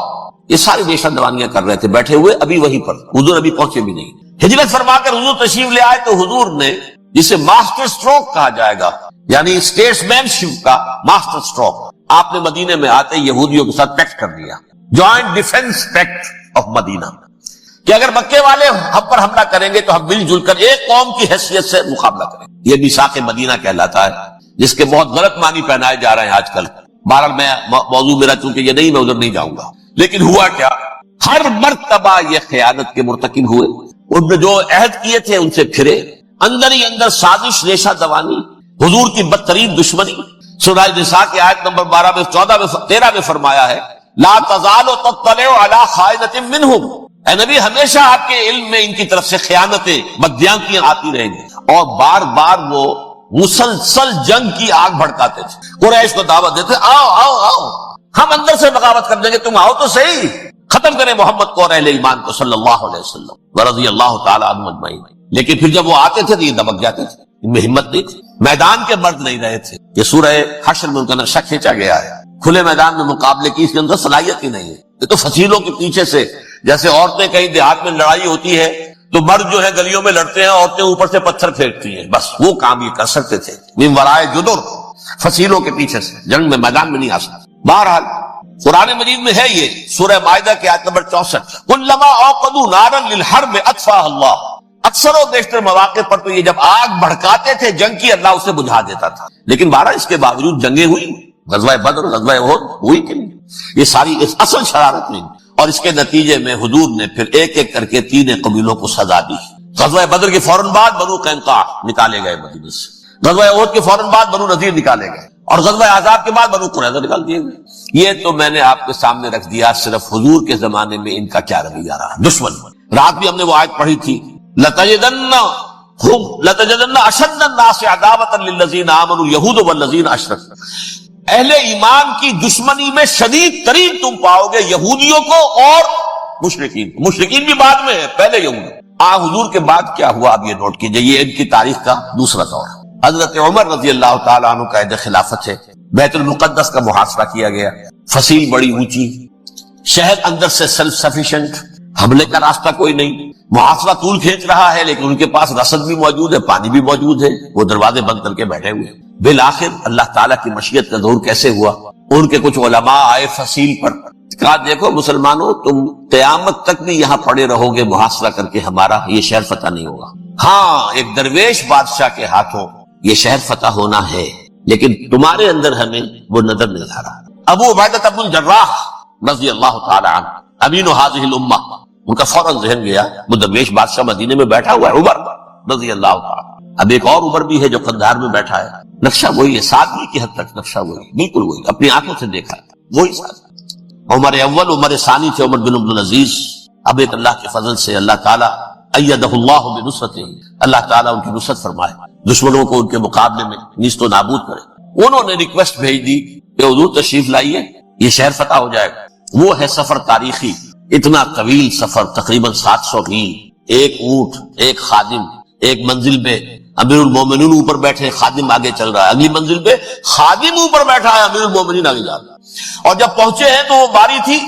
یہ ساری ریشہ دوانیاں کر رہے تھے بیٹھے ہوئے ابھی وہیں پر. حضور ابھی پہنچے بھی نہیں. ہجرت فرما کر حضور تشریف لے آئے تو حضور نے جسے ماسٹر سٹروک کہا جائے گا، یعنی اسٹیٹس مین شپ کا ماسٹر سٹروک، آپ نے مدینے میں آتے یہودیوں کے ساتھ پیکٹ کر دیا، جوائنٹ ڈیفنس پیکٹ آف مدینہ، کہ اگر مکے والے ہم پر حملہ کریں گے تو ہم مل جل کر ایک قوم کی حیثیت سے مقابلہ کریں گے۔ یہ میثاق مدینہ کہلاتا ہے، جس کے بہت غلط معنی پہنائے جا رہے ہیں آج کل۔ بہرحال میں موضوع میرا چونکہ یہ نہیں، میں ادھر نہیں جاؤں گا، لیکن ہوا کیا، ہر مرتبہ یہ خیانت کے مرتکب ہوئے، ان نے جو عہد کیے تھے ان سے پھرے، اندر ہی اندر سازش، ریشہ دوانی، حضور کی بدترین دشمنی۔ سورہ نساء کی آیت نمبر 12 میں 14 میں 13 میں فرمایا ہے، لا تزال تطلع علی خائنۃ منہم، اے نبی ہمیشہ آپ کے علم میں ان کی طرف سے خیانتیں، بدیانتیاں آتی رہیں گی، اور بار بار وہ مسلسل جنگ کی آگ بھڑکاتے تھے، قریش کو دعوت دیتے، آؤ آؤ آؤ ہم اندر سے بغاوت کر دیں گے، تم آؤ تو صحیح، ختم کریں محمد کو اور اہل ایمان کو صلی اللہ علیہ وسلم ورضی اللہ تعالی عنہم اجمعین۔ لیکن پھر جب وہ آتے تھے تو یہ دبک جاتے تھے، ان میں ہمت نہیں تھی، میدان کے مرد نہیں رہے تھے۔ یہ سورہ حشر میں ان کا نقشہ کھینچا گیا ہے، کھلے میدان میں مقابلے کی اس کے اندر صلاحیت ہی نہیں ہے، یہ تو فصیلوں کے پیچھے سے، جیسے عورتیں کہیں دیہات میں لڑائی ہوتی ہے تو مرد جو ہے گلیوں میں لڑتے ہیں، عورتیں اوپر سے پتھر پھینکتی ہیں، بس وہ کام یہ کر سکتے تھے، من ورائے جدر، فصیلوں کے پیچھے سے، جنگ میں میدان میں نہیں آ سکتے۔ بہرحال قرآن مجید میں ہے یہ سورہ مائدہ کی آیت نمبر 64، کلما اوقدوا نارا للحرب اطفاها اللہ، اکثر و بیشتر مواقع پر تو یہ جب آگ بھڑکاتے تھے جنگ کی، اللہ اسے بجھا دیتا تھا، لیکن بہرحال اس کے باوجود جنگیں ہوئی، غزوہ بدر، غزوہ احد ہوئی کہ نہیں، یہ ساری اس اصل شرارت نہیں، اور اس کے نتیجے میں حضور نے پھر ایک ایک کر کے 3 قبیلوں کو سزا دی۔ غزوہ بدر کے فوراً بعد بنو قینقاع نکالے گئے مدینے سے، غزوہ احد کے فوراً بعد بنو نذیر نکالے گئے، اور غزوہ احزاب کے بعد بنو قریظہ نکال دیے گئے۔ یہ تو میں نے آپ کے سامنے رکھ دیا صرف حضور کے زمانے میں ان کا کیا رویہ رہا، دشمن۔ رات بھی ہم نے وہ آیت پڑھی تھی، لَتَجِدَنَّ أَشَدَّ النَّاسِ عَدَاوَةً لِلَّذِينَ آمَنُوا الْيَهُودُ وَالَّذِينَ أَشْرَكُوا، اہل ایمان کی دشمنی میں شدید ترین تم پاؤ گے یہودیوں کو اور مشرکین، مشرکین بھی بعد میں ہے، پہلے یہود۔ حضور کے بعد کیا ہوا اب یہ نوٹ کیجئے، یہ ان کی تاریخ کا دوسرا دور۔ حضرت عمر رضی اللہ تعالیٰ عنہ کا عہد خلافت ہے، بیت المقدس کا محاصرہ کیا گیا، فصیل بڑی اونچی، شہر اندر سے سیلف سفیشینٹ، حملے کا راستہ کوئی نہیں، محاصرہ طول کھینچ رہا ہے، لیکن ان کے پاس رسد بھی موجود ہے، پانی بھی موجود ہے، وہ دروازے بند کر کے بیٹھے ہوئے۔ بالآخر اللہ تعالیٰ کی مشیت کا ظہور کیسے ہوا، ان کے کچھ علماء آئے فصیل پر، کہا دیکھو مسلمانوں، تم قیامت تک بھی یہاں پڑے رہو گے محاصرہ کر کے، ہمارا یہ شہر فتح نہیں ہوگا۔ ہاں ایک درویش بادشاہ کے ہاتھوں یہ شہر فتح ہونا ہے، لیکن تمہارے اندر ہمیں وہ نظر نہیں آ رہا۔ ابو عبیدہ بن الجراح رضی اللہ تعالی عنہ، امین هذه الامہ، ان کا فوراً ذہن گیا، وہ درویش بادشاہ مدینے میں بیٹھا ہوا ہے، عمر رضی اللہ تعالی۔ اب ایک اور عمر بھی ہے جو قندھار میں بیٹھا ہے، نقشہ وہی ہے، سادگی کی حد تک نقشہ وہی، بالکل وہی، اپنی آنکھوں سے دیکھا وہی سادگی۔ عمر اول، عمر ثانی تھے عمر بن عبد العزیز۔ اب ایک اللہ کے فضل سے اللہ تعالیٰ ایدہ اللہ بنصرتہ، اللہ تعالیٰ ان کی نصرت فرمائے، دشمنوں کو ان کے مقابلے میں نیست و نابود کرے۔ انہوں نے ریکویسٹ بھیج دی کہ حضور تشریف لائیے، یہ شہر فتح ہو جائے گا۔ وہ ہے سفر تاریخی، اتنا طویل سفر، تقریباً 700 میل، ایک اونٹ، ایک خادم، ایک منزل پہ امیر المومنین اوپر بیٹھے، خادم آگے چل رہا ہے، اگلی منزل پہ خادم اوپر بیٹھا ہے، امیر المومنین آگے جا رہا ہے۔ اور جب پہنچے ہیں تو وہ باری تھی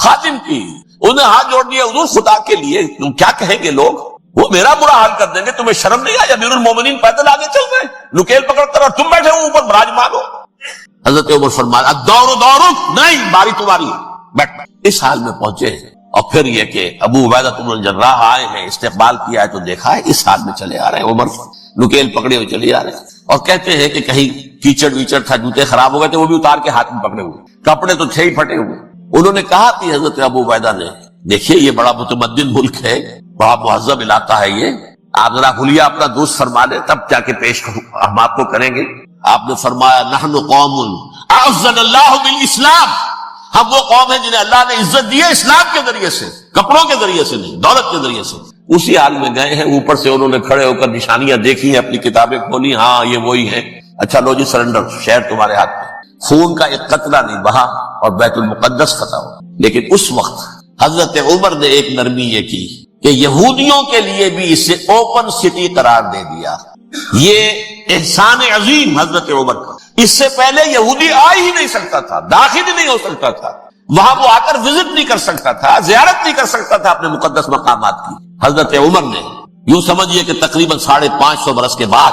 خادم کی، انہیں ہاتھ جوڑ دیا، حضور خدا کے لیے تم کیا کہیں گے لوگ، وہ میرا برا حال کر دیں گے، تمہیں شرم نہیں آئی، امیر المومنین پیدل آگے چل رہے ہیں نکیل پکڑ کر، اور تم بیٹھے ہو اوپر براجمان ہو۔ حضرت عمر فرمایا الدور دورک، نہیں باری تمہاری، بیٹھ۔ اس حال میں پہنچے ہیں، اور پھر یہ کہ ابو عبیدہ بن الجراح آئے ہیں، استقبال کیا ہے تو دیکھا ہے اس حال میں چلے آ رہے ہیں، عمر نکیل پکڑے ہوئے چلے آ رہے ہیں، اور کہتے ہیں کہ کہیں کیچڑ ویچڑ تھا، جوتے خراب ہو گئے تھے، وہ بھی اتار کے ہاتھ میں پکڑے ہوئے، کپڑے تو تھے ہی پھٹے ہوئے۔ انہوں نے کہا کہ حضرت ابو عبیدہ نے، دیکھیے یہ بڑا متمدن ملک ہے، بڑا مہذب علاقہ ہے، یہ آپ ذرا حلیہ اپنا دوست فرما لیں، تب جا کے پیش ہم آپ کو کریں گے۔ آپ نے فرمایا نحن قوم اعزنا اللہ بالاسلام، ہم وہ قوم ہیں جنہیں اللہ نے عزت دی ہے اسلام کے ذریعے سے، کپڑوں کے ذریعے سے نہیں، دولت کے ذریعے سے۔ اسی حال میں گئے ہیں، اوپر سے انہوں نے کھڑے ہو کر نشانیاں دیکھی ہیں، اپنی کتابیں کھولی، ہاں یہ وہی ہے، اچھا لو جی سرنڈر، شہر تمہارے ہاتھ میں۔ خون کا ایک قطرہ نہیں بہا اور بیت المقدس فتح ہوا۔ لیکن اس وقت حضرت عمر نے ایک نرمی یہ کی کہ یہودیوں کے لیے بھی اسے اوپن سٹی قرار دے دیا۔ یہ احسان عظیم حضرت عمر کا، اس سے پہلے یہودی آ ہی نہیں سکتا تھا، داخل ہی نہیں ہو سکتا تھا، وہاں وہ آ کر وزٹ نہیں کر سکتا تھا، زیارت نہیں کر سکتا تھا اپنے مقدس مقامات کی۔ حضرت عمر نے یوں سمجھیے کہ تقریباً 550 برس کے بعد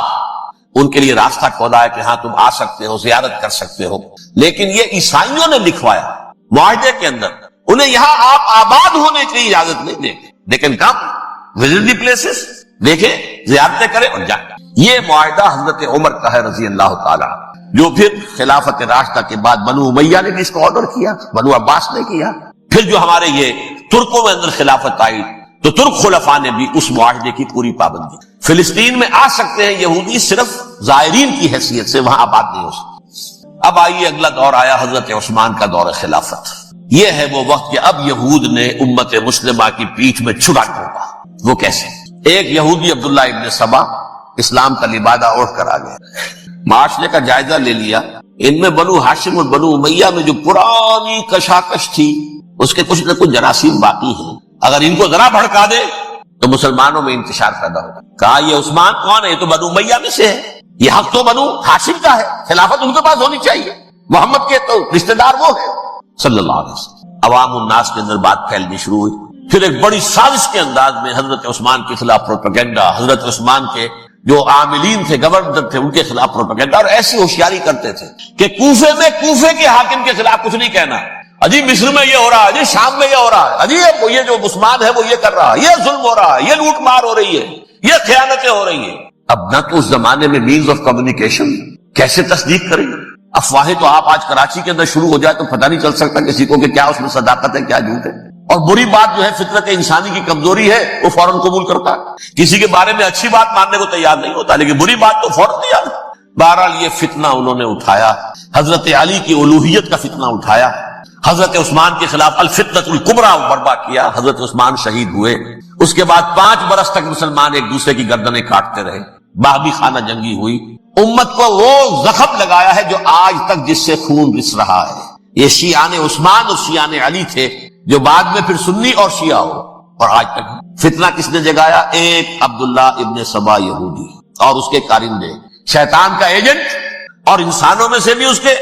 ان کے لیے راستہ کھولا ہے کہ ہاں تم آ سکتے ہو، زیارت کر سکتے ہو. لیکن یہ عیسائیوں نے لکھوایا معاہدے کے اندر، انہیں یہاں آپ آباد ہونے کی اجازت نہیں دیں، لیکن کم وزٹ دی پلیسز، دیکھیں، زیارتیں کریں اور جائیں. یہ معاہدہ حضرت عمر کا ہے رضی اللہ تعالی، جو پھر خلافت راشدہ کے بعد بنو امیہ نے بھی اس کو آرڈر کیا، بنو عباس نے کیا. پھر جو ہمارے یہ ترکوں میں اندر خلافت آئی تو ترک خلفاء نے بھی اس معاہدے کی پوری پابندی. فلسطین میں آ سکتے ہیں یہودی صرف زائرین کی حیثیت سے، وہاں آباد نہیں ہو سکتے. اب آئیے اگلا دور آیا حضرت عثمان کا دور خلافت. یہ ہے وہ وقت کہ اب یہود نے امت مسلمہ کی پیٹھ میں چھڑا ٹھوکا. وہ کیسے؟ ایک یہودی عبداللہ ابن سبا اسلام کا لبادہ اوڑھ کر آ گیا، معاشرے کا جائزہ لے لیا. ان میں بنو ہاشم اور بنو امیہ میں جو پرانی کشاکش تھی اس کے کچھ نہ کچھ جراثیم باقی ہیں، اگر ان کو ذرا بھڑکا دے تو مسلمانوں میں انتشار پیدا ہوگا. کہا یہ عثمان کون ہے؟ یہ تو بنو امیہ میں سے ہے، یہ حق تو بنو ہاشم کا ہے، خلافت ان کے پاس ہونی چاہیے، محمد کے تو رشتہ دار وہ ہے صلی اللہ علیہ وسلم. عوام الناس کے اندر بات پھیلنی شروع ہوئی. پھر ایک بڑی سازش کے انداز میں حضرت عثمان کے خلاف پروپیگنڈا، حضرت عثمان کے جو عاملین تھے، گورنر تھے، ان کے خلاف پروپیگنڈا، اور ایسی ہوشیاری کرتے تھے کہ کوفے میں کوفے کے حاکم کے خلاف کچھ نہیں کہنا، اجی مصر میں یہ ہو رہا ہے، اجی شام میں یہ ہو رہا ہے، اجی یہ جو عثمان ہے وہ یہ کر رہا ہے، یہ ظلم ہو رہا ہے، یہ لوٹ مار ہو رہی ہے، یہ خیانتیں ہو رہی ہیں. اب نہ تو اس زمانے میں مینز آف کمیونیکیشن، کیسے تصدیق کریں؟ افواہیں تو آپ آج کراچی کے اندر شروع ہو جائے تو پتہ نہیں چل سکتا کسی کو کہ کیا اس میں صداقت ہے کیا جھوٹ ہے. اور بری بات جو ہے فطرت انسانی کی کمزوری ہے، وہ فوراً قبول کرتا ہے. کسی کے بارے میں اچھی بات ماننے کو تیار نہیں ہوتا، لیکن بری بات تو فوراً تیار ہے. بہرحال یہ فتنہ انہوں نے اٹھایا، حضرت علی کی الوہیت کا فتنہ اٹھایا، حضرت عثمان کے خلاف الفتنۃ الکبریٰ برپا کیا. حضرت عثمان شہید ہوئے. اس کے بعد 5 برس تک مسلمان ایک دوسرے کی گردنیں کاٹتے رہے، باہمی خانہ جنگی ہوئی. امت کو وہ زخم لگایا ہے جو آج تک جس سے خون رس رہا ہے. یہ شیعان عثمان اور شیعان علی تھے جو بعد میں پھر سنی اور شیعہ ہو، اور آج تک فتنہ کس نے جگایا؟ ایک عبداللہ ابن سبا یہودی اور اس کے کارندے، شیطان کا ایجنٹ، اور انسانوں میں سے بھی اس کے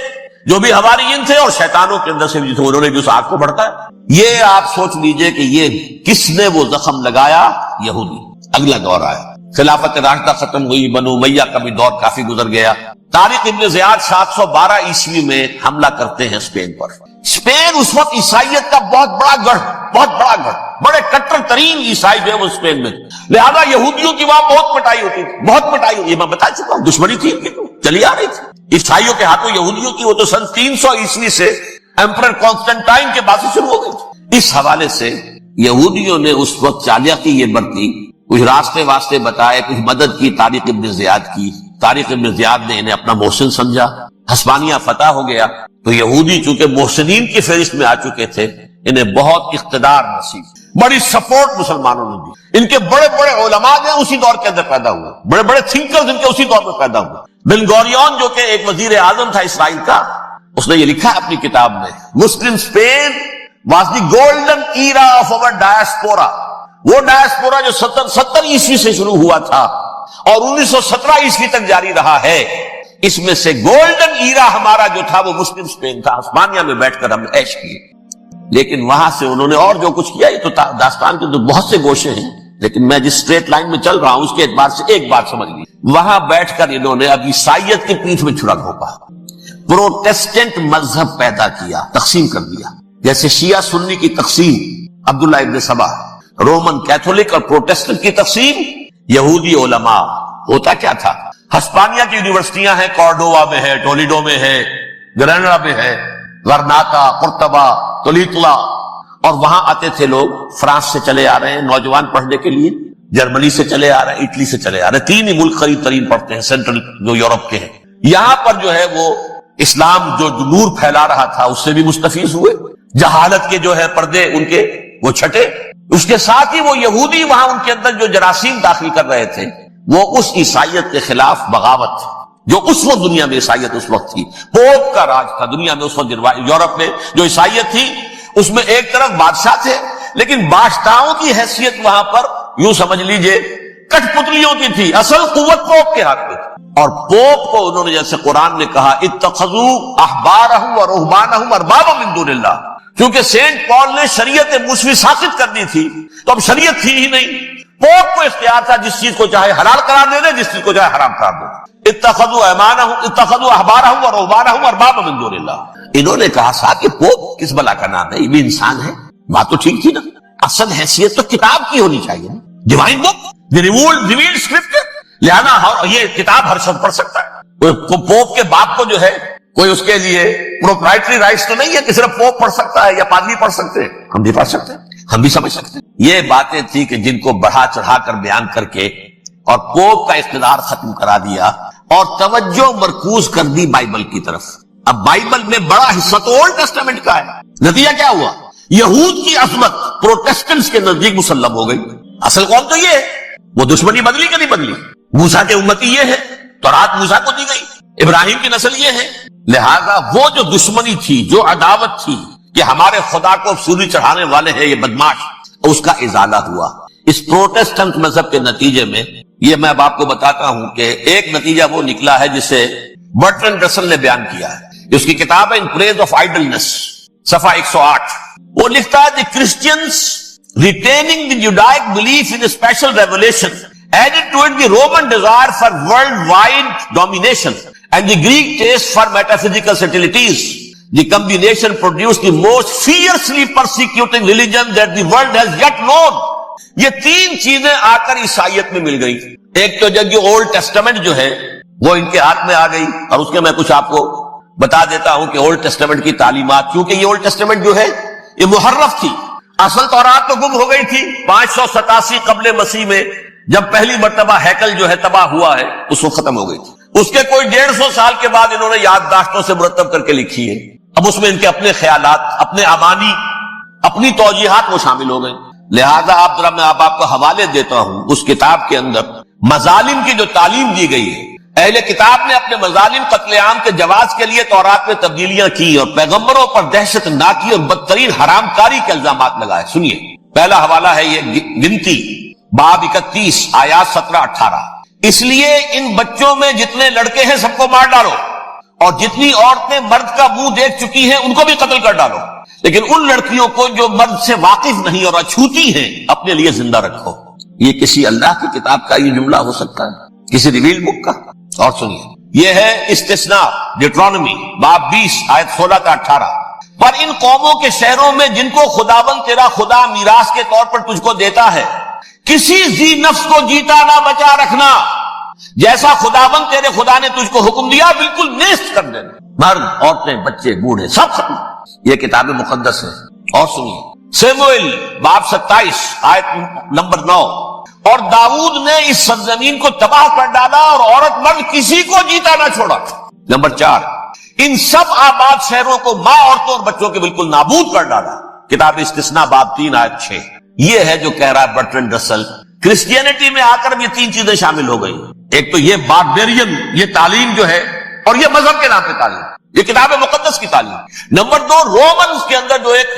جو بھی حواریین تھے اور شیطانوں کے اندر سے بھی انہوں نے بھی اس آگ کو بڑھتا ہے. یہ آپ سوچ لیجئے کہ یہ کس نے وہ زخم لگایا؟ یہودی. اگلا دور آیا، خلافت راشدہ ختم ہوئی، بنو امیہ کا بھی دور کافی گزر گیا. طارق ابن زیاد 712 عیسوی میں حملہ کرتے ہیں اسپین پر. اسپین اس وقت عیسائیت کا بہت بڑا گڑھ، بڑے کٹر ترین عیسائی جو ہے وہ اسپین میں، لہذا یہودیوں کی وہاں بہت پٹائی ہوتی تھی، بہت پٹائی ہوئی. یہ میں بتا چکا ہوں، دشمنی تھی چلی آ رہی تھی عیسائیوں کے ہاتھوں یہودیوں کی. وہ تو سن 300 عیسوی سے ایمپرر کانسٹنٹائن کے بعد سے شروع ہو گئی تھی. اس حوالے سے یہودیوں نے اس وقت چالاکی یہ برتی، کچھ راستے واسطے بتائے، کچھ مدد کی طارق ابن زیاد کی. طارق ابن زیاد نے انہیں اپنا محسن سمجھا، ہسپانیہ فتح ہو گیا تو یہودی چونکہ محسنین کی فہرست میں آ چکے تھے، انہیں بہت اقتدار نصیب، بڑی سپورٹ مسلمانوں نے دی. ان کے بڑے بڑے علماء جو اسی دور کے اندر پیدا ہوئے، بڑے بڑے تھنکرز ان کے اسی دور میں پیدا ہوئے. بن گوریون جو کہ ایک وزیر اعظم تھا اسرائیل کا، اس نے یہ لکھا ہے اپنی کتاب میں، Muslim Spain was the golden era of our diaspora. وہ ڈائسپورا جو 70 عیسوی سے شروع ہوا تھا اور 1917 عیسوی تک جاری رہا ہے، اس میں سے گولڈن ایرا ہمارا جو تھا وہ مسلم اسپین تھا. ہسپانیہ میں بیٹھ کر ہم نے عیش کیے. لیکن وہاں سے انہوں نے اور جو کچھ کیا، یہ تو داستان کے تو بہت سے گوشے ہیں، لیکن میں جس اسٹریٹ لائن میں چل رہا ہوں اس کے اعتبار سے ایک بات سمجھ لی. وہاں بیٹھ کر انہوں نے اب عیسائیت کی پیٹھ میں چھڑا گھونپا، پروٹیسٹنٹ مذہب پیدا کیا، تقسیم کر دیا. جیسے شیعہ سنی کی تقسیم عبداللہ ابن سبا، رومن کیتھولک اور پروٹیسٹنٹ کی تقسیم یہودی علماء. ہوتا کیا تھا؟ ہسپانیہ کی یونیورسٹیاں ہیں، کارڈووا میں ہے، ٹولیڈو میں ہے، گریناڈا میں ہے، غرناطہ، قرطبہ، تولیتلا، اور وہاں آتے تھے لوگ. فرانس سے چلے آ رہے ہیں نوجوان پڑھنے کے لیے، جرمنی سے چلے آ رہے ہیں، اٹلی سے چلے آ رہے ہیں. 3 ہی ملک قریب ترین پڑھتے ہیں سینٹرل جو یورپ کے ہیں. یہاں پر جو ہے وہ اسلام جو نور پھیلا رہا تھا اس سے بھی مستفیض ہوئے، جہالت کے جو ہے پردے ان کے وہ چھٹے. اس کے ساتھ ہی وہ یہودی وہاں ان کے اندر جو جراثیم داخل کر رہے تھے وہ اس عیسائیت کے خلاف بغاوت جو اس وقت دنیا میں عیسائیت اس وقت تھی. پوپ کا راج تھا دنیا میں اس وقت. یورپ میں جو عیسائیت تھی اس میں ایک طرف بادشاہ تھے، لیکن بادشاہوں کی حیثیت وہاں پر یوں سمجھ لیجئے کٹ پتلیوں کی تھی، اصل قوت پوپ کے ہاتھ میں تھی. اور پوپ کو انہوں نے جیسے قرآن نے کہا اتخذوا احبارهم ورهبانهم اربابا من دون اللہ، کیونکہ سینٹ پال نے شریعت موسوی ساقط کر دی تھی تو اب شریعت تھی ہی نہیں. پوپ کو اختیار تھا جس چیز کو چاہے حلال قرار دے دے، جس چیز کو چاہے حرام قرار دے دے۔ اتخذوا احبارهم ورهبانهم اربابا من دون اللہ۔ انہوں نے کہا صاحب کہ پوپ کس بلا کا نام ہے، یہ بھی انسان ہے۔ بات تو ٹھیک تھی نا، اصل حیثیت تو کتاب کی ہونی چاہیے، ڈیوائن بک، ریویلڈ اسکرپچر، لہذا یہ کتاب ہر شخص پڑھ سکتا ہے۔ پوپ کے باپ کو جو ہے کوئی اس کے لیے پروپرائٹری رائٹس تو نہیں ہے کہ صرف پوپ پڑھ سکتا ہے یا پادری پڑھ سکتے ہیں، ہم بھی پڑھ سکتے ہیں، ہم بھی سمجھ سکتے ہیں۔ یہ باتیں تھی کہ جن کو بڑھا چڑھا کر بیان کر کے اور پوپ کا اقتدار ختم کرا دیا اور توجہ مرکوز کر دی بائبل کی طرف۔ اب بائبل میں بڑا حصہ تو اولڈ ٹیسٹامنٹ کا ہے۔ نتیجہ کیا ہوا؟ یہود کی عظمت پروٹیسٹنٹس کے نزدیک مسلم ہو گئی۔ اصل قوم تو یہ ہے، وہ دشمنی بدلی کہ نہیں بدلی؟ موسیٰ کے امتی یہ ہے، تورات موسیٰ کو دی گئی، ابراہیم کی نسل یہ ہے، لہذا وہ جو دشمنی تھی، جو عداوت تھی کہ ہمارے خدا کو سولی چڑھانے والے ہیں یہ بدماش، اس کا ازالہ ہوا۔ اس پروٹیسٹنٹ مذہب کے نتیجے میں یہ میں اب آپ کو بتاتا ہوں کہ ایک نتیجہ وہ نکلا ہے جسے برٹرنڈ رسل نے بیان کیا ہے۔ اس کی کتاب ہے ان پریز آف آئیڈلنس، صفحہ 108۔ وہ لکھتا ہے the Christians retaining the Judaic belief in a special revelation added to it the Roman desire for worldwide domination and the Greek taste for metaphysical subtleties. The combination produced the most fiercely persecuting religion that the world has yet known. یہ تین چیزیں آ کر عیسائیت میں مل گئی۔ ایک تو جب یہ اولڈ ٹیسٹمنٹ جو ہے وہ ان کے ہاتھ میں آ گئی، اور اس کے میں کچھ آپ کو بتا دیتا ہوں کہ اولڈ ٹیسٹمنٹ کی تعلیمات، کیونکہ یہ اولڈ ٹیسٹمنٹ جو ہے یہ محرف تھی۔ اصل تورات تو گم ہو گئی تھی 587 قبل مسیح میں، جب پہلی مرتبہ ہیکل جو ہے تباہ ہوا ہے، اس وقت ختم ہو گئی تھی۔ اس کے کوئی 150 سال کے بعد انہوں نے یادداشتوں سے مرتب کر کے لکھی ہے۔ اب اس میں ان کے اپنے خیالات، اپنے امانی، اپنی توجیحات وہ شامل ہو گئی۔ لہذا آپ ذرا میں آپ کو حوالے دیتا ہوں، اس کتاب کے اندر مظالم کی جو تعلیم دی گئی ہے، اہل کتاب نے اپنے مظالم قتل عام کے جواز کے لیے تورات میں تبدیلیاں کی اور پیغمبروں پر دہشت ناکی اور بدترین حرام کاری کے الزامات لگائے۔ سنیے، پہلا حوالہ ہے یہ گنتی باب 31 آیات 17-18۔ اس لیے ان بچوں میں جتنے لڑکے ہیں سب کو مار ڈالو، اور جتنی عورتیں مرد کا منہ دیکھ چکی ہیں ان کو بھی قتل کر ڈالو، لیکن ان لڑکیوں کو جو مرد سے واقف نہیں اور اچھوتی ہیں اپنے لیے زندہ رکھو۔ یہ کسی اللہ کی کتاب کا یہ جملہ ہو سکتا ہے؟ کسی ریویل بک کا؟ اور سنیے، یہ ہے استثناء ڈیوٹرانومی باب 20 آیت 16-18۔ پر ان قوموں کے شہروں میں جن کو خداوند تیرا خدا میراث کے طور پر تجھ کو دیتا ہے، کسی ذی نفس کو جیتا نہ بچا رکھنا، جیسا خداوند تیرے خدا نے تجھ کو حکم دیا بالکل نیست کر دینا۔ مرد، عورتیں، بچے، بوڑھے سب ختم۔ یہ کتاب مقدس ہے۔ اور سنیے، سیموئیل باب 27 آیت نمبر 9۔ اور داؤد نے اس سرزمین کو تباہ کر ڈالا اور عورت مرد کسی کو جیتا نہ چھوڑا۔ نمبر 4، ان سب آباد شہروں کو ماں، عورتوں اور بچوں کے بالکل نابود کر ڈالا۔ کتاب استثناء باب 3 آیت 6۔ یہ ہے جو کہہ رہا ہے برٹرنڈ رسل، کرسچینٹی میں آ کر بھی تین چیزیں شامل ہو گئی۔ ایک تو یہ باربیرین، یہ تعلیم جو ہے، اور یہ مذہب کے نام پہ تعلیم، یہ کتاب مقدس کی تعلیم۔ نمبر 2، رومنز کے اندر جو ایک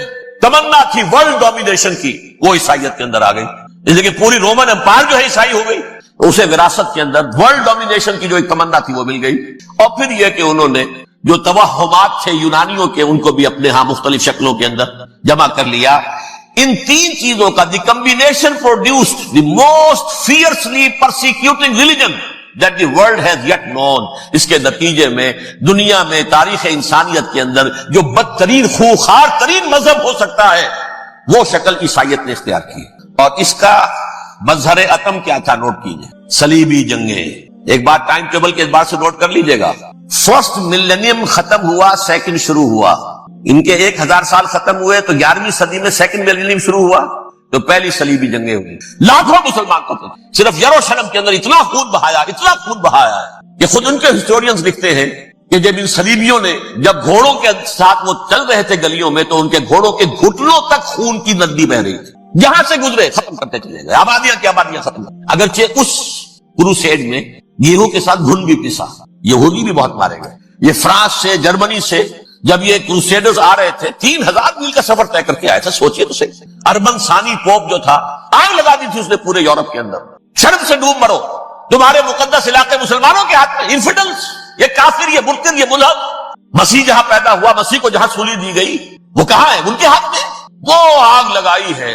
تمنا تھی ورلڈ ڈومینیشن کی، وہ عیسائیت کے اندر آ گئی، اس لیے کہ پوری رومن امپائر جو ہے عیسائی ہو گئی، اسے وراثت کے اندر ورلڈ ڈومینیشن کی جو ایک تمنا تھی وہ مل گئی۔ اور پھر یہ کہ انہوں نے جو توہمات تھے یونانیوں کے، ان کو بھی اپنے ہاں مختلف شکلوں کے اندر جمع کر لیا۔ ان تین چیزوں کا the combination produced the most fiercely persecuting religion that the world has yet known۔ اس کے نتیجے میں دنیا میں تاریخ انسانیت کے اندر جو بدترین خوخار ترین مذہب ہو سکتا ہے وہ شکل عیسائیت نے اختیار کی۔ اور اس کا مظہر اتم کیا تھا نوٹ کیجئے، صلیبی جنگیں۔ ایک بات ٹائم ٹیبل کے اعتبار سے نوٹ کر لیجئے گا، فرسٹ ملینیم ختم ہوا، سیکنڈ شروع ہوا۔ ان کے 1000 سال ختم ہوئے تو 11ویں صدی میں سیکنڈ ملینیم شروع ہوا، تو پہلی صلیبی جنگیں ہوئی، لاکھوں مسلمان قتل۔ صرف یروشلم کے اندر اتنا خون بہایا ہے کہ خود ان کے ہسٹورینز لکھتے ہیں کہ جب ان صلیبیوں نے جب گھوڑوں کے ساتھ وہ چل رہے تھے گلیوں میں، تو ان کے گھوڑوں کے گھٹنوں تک خون کی ندی بہ رہی تھی، جہاں سے گزرے ختم کرتے چلے گئے، آبادیاں کی آبادیاں ختم۔ اگرچہ اس کروسیڈ میں گیہوں کے ساتھ گھن بھی پسا، یہودی بھی بہت مارے گئے۔ یہ فرانس سے، جرمنی سے جب یہ کروسیڈرز آ رہے تھے، 3000 میل کا سفر طے کر کے آئے تھے۔ سوچئے تو صحیح، اربن ثانی پوپ جو تھا، آگ لگا دی تھی اس نے پورے یورپ کے اندر، شرم سے ڈوب مرو، تمہارے مقدس علاقے مسلمانوں کے ہاتھ میں، انفیڈلز، یہ کافر، یہ مرتد، یہ ملحد۔ مسیح جہاں پیدا ہوا، مسیح کو جہاں سولی دی گئی، وہ کہاں ہے؟ ان کے ہاتھ میں۔ وہ آگ لگائی ہے